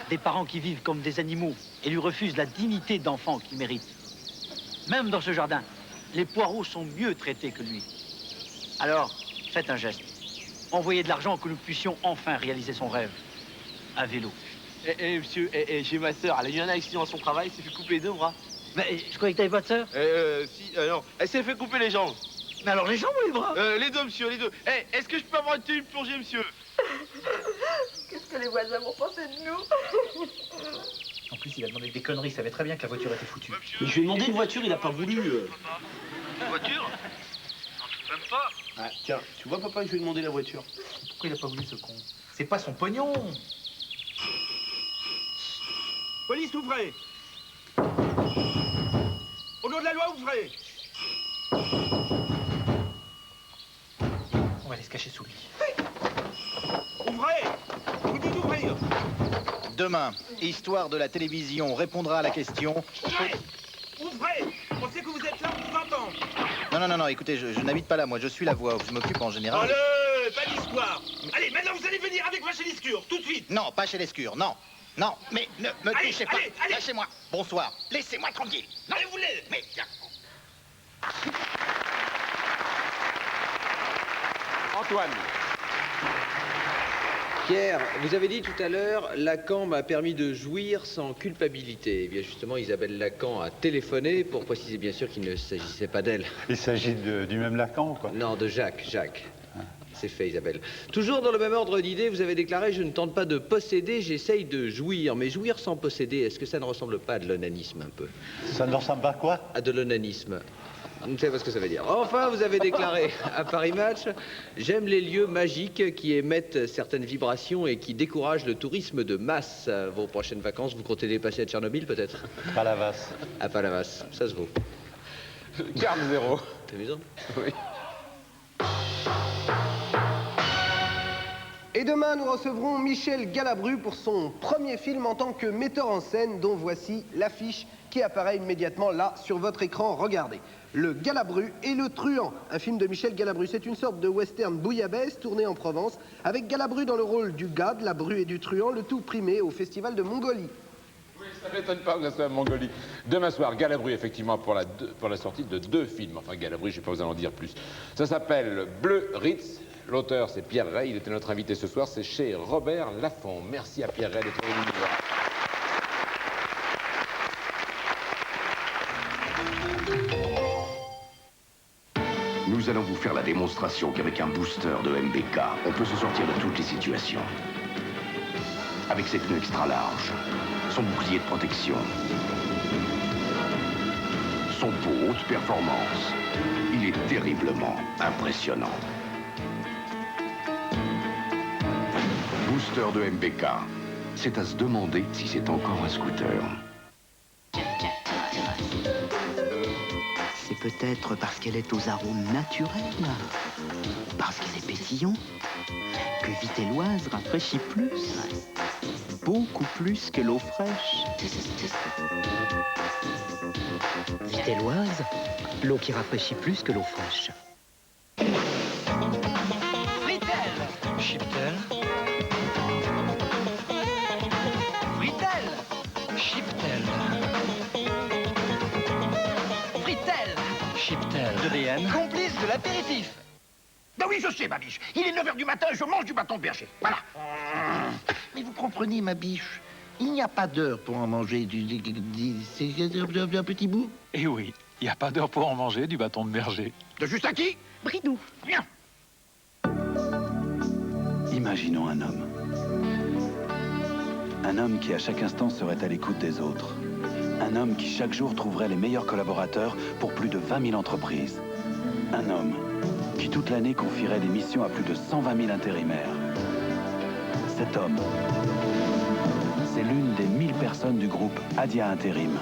Des parents qui vivent comme des animaux et lui refusent la dignité d'enfant qu'il mérite. Même dans ce jardin, les poireaux sont mieux traités que lui. Alors, faites un geste. Envoyez de l'argent que nous puissions enfin réaliser son rêve. Un vélo. monsieur, j'ai ma sœur, elle a eu un accident à son travail, elle s'est fait couper les 2 bras. Mais je croyais que t'avais pas de sœur. Si, non, elle s'est fait couper les jambes. Mais alors les jambes ou les bras? Les 2, monsieur, les 2. Est-ce que je peux avoir une plongée, monsieur? Qu'est-ce que les voisins vont penser de nous? En plus, il a demandé des conneries, il savait très bien que la voiture était foutue. Mais je lui ai demandé une voiture, il a pas voulu. Une voiture? Même pas. Ah, tiens, tu vois, papa, je lui ai demandé la voiture. Pourquoi il a pas voulu, ce con? C'est pas son pognon. Police, ouvrez. Au nom de la loi, ouvrez. On va aller se cacher sous le lit. Ouvrez. Je vous dis d'ouvrir. Demain, Histoire de la télévision répondra à la question. Ouvrez. On sait que vous êtes là, on vous entend. Non, écoutez, je n'habite pas là, moi, je suis la voix, je m'occupe en général. Allez, pas d'histoire. Allez, maintenant vous allez venir avec moi chez l'Escure, tout de suite. Non, pas chez l'Escure, non. Non, mais ne me Allez, touchez pas. allez. Lâchez-moi. Bonsoir. Laissez-moi tranquille. Non, mais vous l'êtes. Mais tiens. Antoine. Pierre, vous avez dit tout à l'heure, Lacan m'a permis de jouir sans culpabilité. Eh bien justement, Isabelle Lacan a téléphoné pour préciser bien sûr qu'il ne s'agissait pas d'elle. Il s'agit du même Lacan ou quoi? Non, de Jacques. C'est fait, Isabelle. Toujours dans le même ordre d'idée, vous avez déclaré « Je ne tente pas de posséder, j'essaye de jouir ». Mais jouir sans posséder, est-ce que ça ne ressemble pas à de l'onanisme un peu? Ça ne ressemble pas à quoi? À de l'onanisme. Je ne sais pas ce que ça veut dire. Enfin, vous avez déclaré à Paris Match « J'aime les lieux magiques qui émettent certaines vibrations et qui découragent le tourisme de masse. » Vos prochaines vacances, vous comptez les passer à Tchernobyl, peut-être? Palavas. À Palavas, ça se vaut. Garde 0. T'as amusant? Oui. Et demain, nous recevrons Michel Galabru pour son premier film en tant que metteur en scène, dont voici l'affiche qui apparaît immédiatement là sur votre écran. Regardez. Le Galabru et le Truand, un film de Michel Galabru. C'est une sorte de western bouillabaisse tourné en Provence, avec Galabru dans le rôle du gars, de la bru et du truand, le tout primé au festival de Mongolie. Oui, ça ne m'étonne pas que ça soit en Mongolie. Demain soir, Galabru, effectivement, pour la sortie de 2 films. Enfin, Galabru, je ne vais pas vous en dire plus. Ça s'appelle Bleu Ritz. L'auteur, c'est Pierre Rey. Il était notre invité ce soir. C'est chez Robert Laffont. Merci à Pierre Rey d'être venu nous voir. Nous allons vous faire la démonstration qu'avec un booster de MBK, on peut se sortir de toutes les situations. Avec ses pneus extra larges, son bouclier de protection, son pot haute performance, il est terriblement impressionnant. Booster de MBK, c'est à se demander si c'est encore un scooter. C'est peut-être parce qu'elle est aux arômes naturels, parce qu'elle est pétillante, que Vitelloise rafraîchit plus, beaucoup plus que l'eau fraîche. Vitelloise, l'eau qui rafraîchit plus que l'eau fraîche. Fritel. Chiptel. Fritel. Chiptel. Fritel. Chiptel. De l'EN. Complice de l'apéritif. Ben oui, je sais, ma biche. Il est 9h du matin et je mange du bâton de berger. Voilà. Mais vous comprenez, ma biche, il n'y a pas d'heure pour en manger un petit bout. Eh oui, il n'y a pas d'heure pour en manger du bâton de berger. De juste à qui? Bridou. Viens. Imaginons un homme. Un homme qui à chaque instant serait à l'écoute des autres. Un homme qui chaque jour trouverait les meilleurs collaborateurs pour plus de 20 000 entreprises. Un homme qui toute l'année confierait des missions à plus de 120 000 intérimaires. Cet homme, c'est l'une des 1000 personnes du groupe Adia Intérim.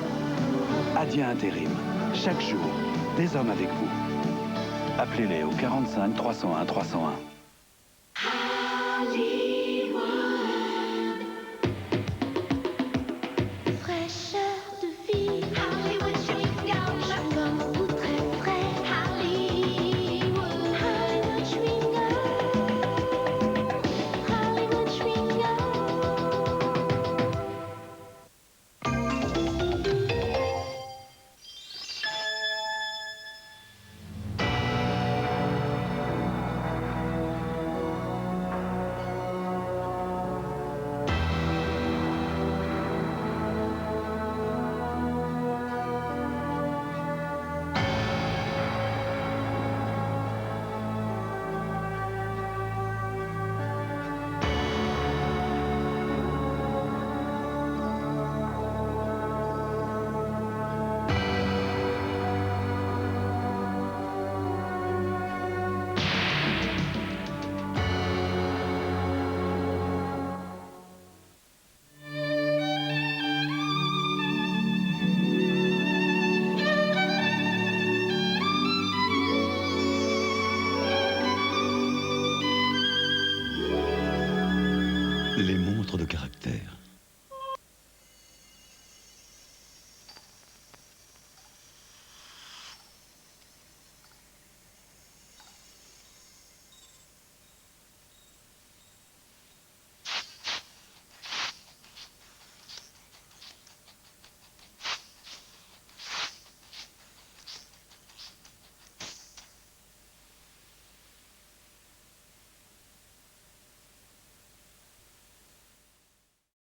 Adia Intérim, chaque jour, des hommes avec vous. Appelez-les au 45 301 301. meurtre de caractère.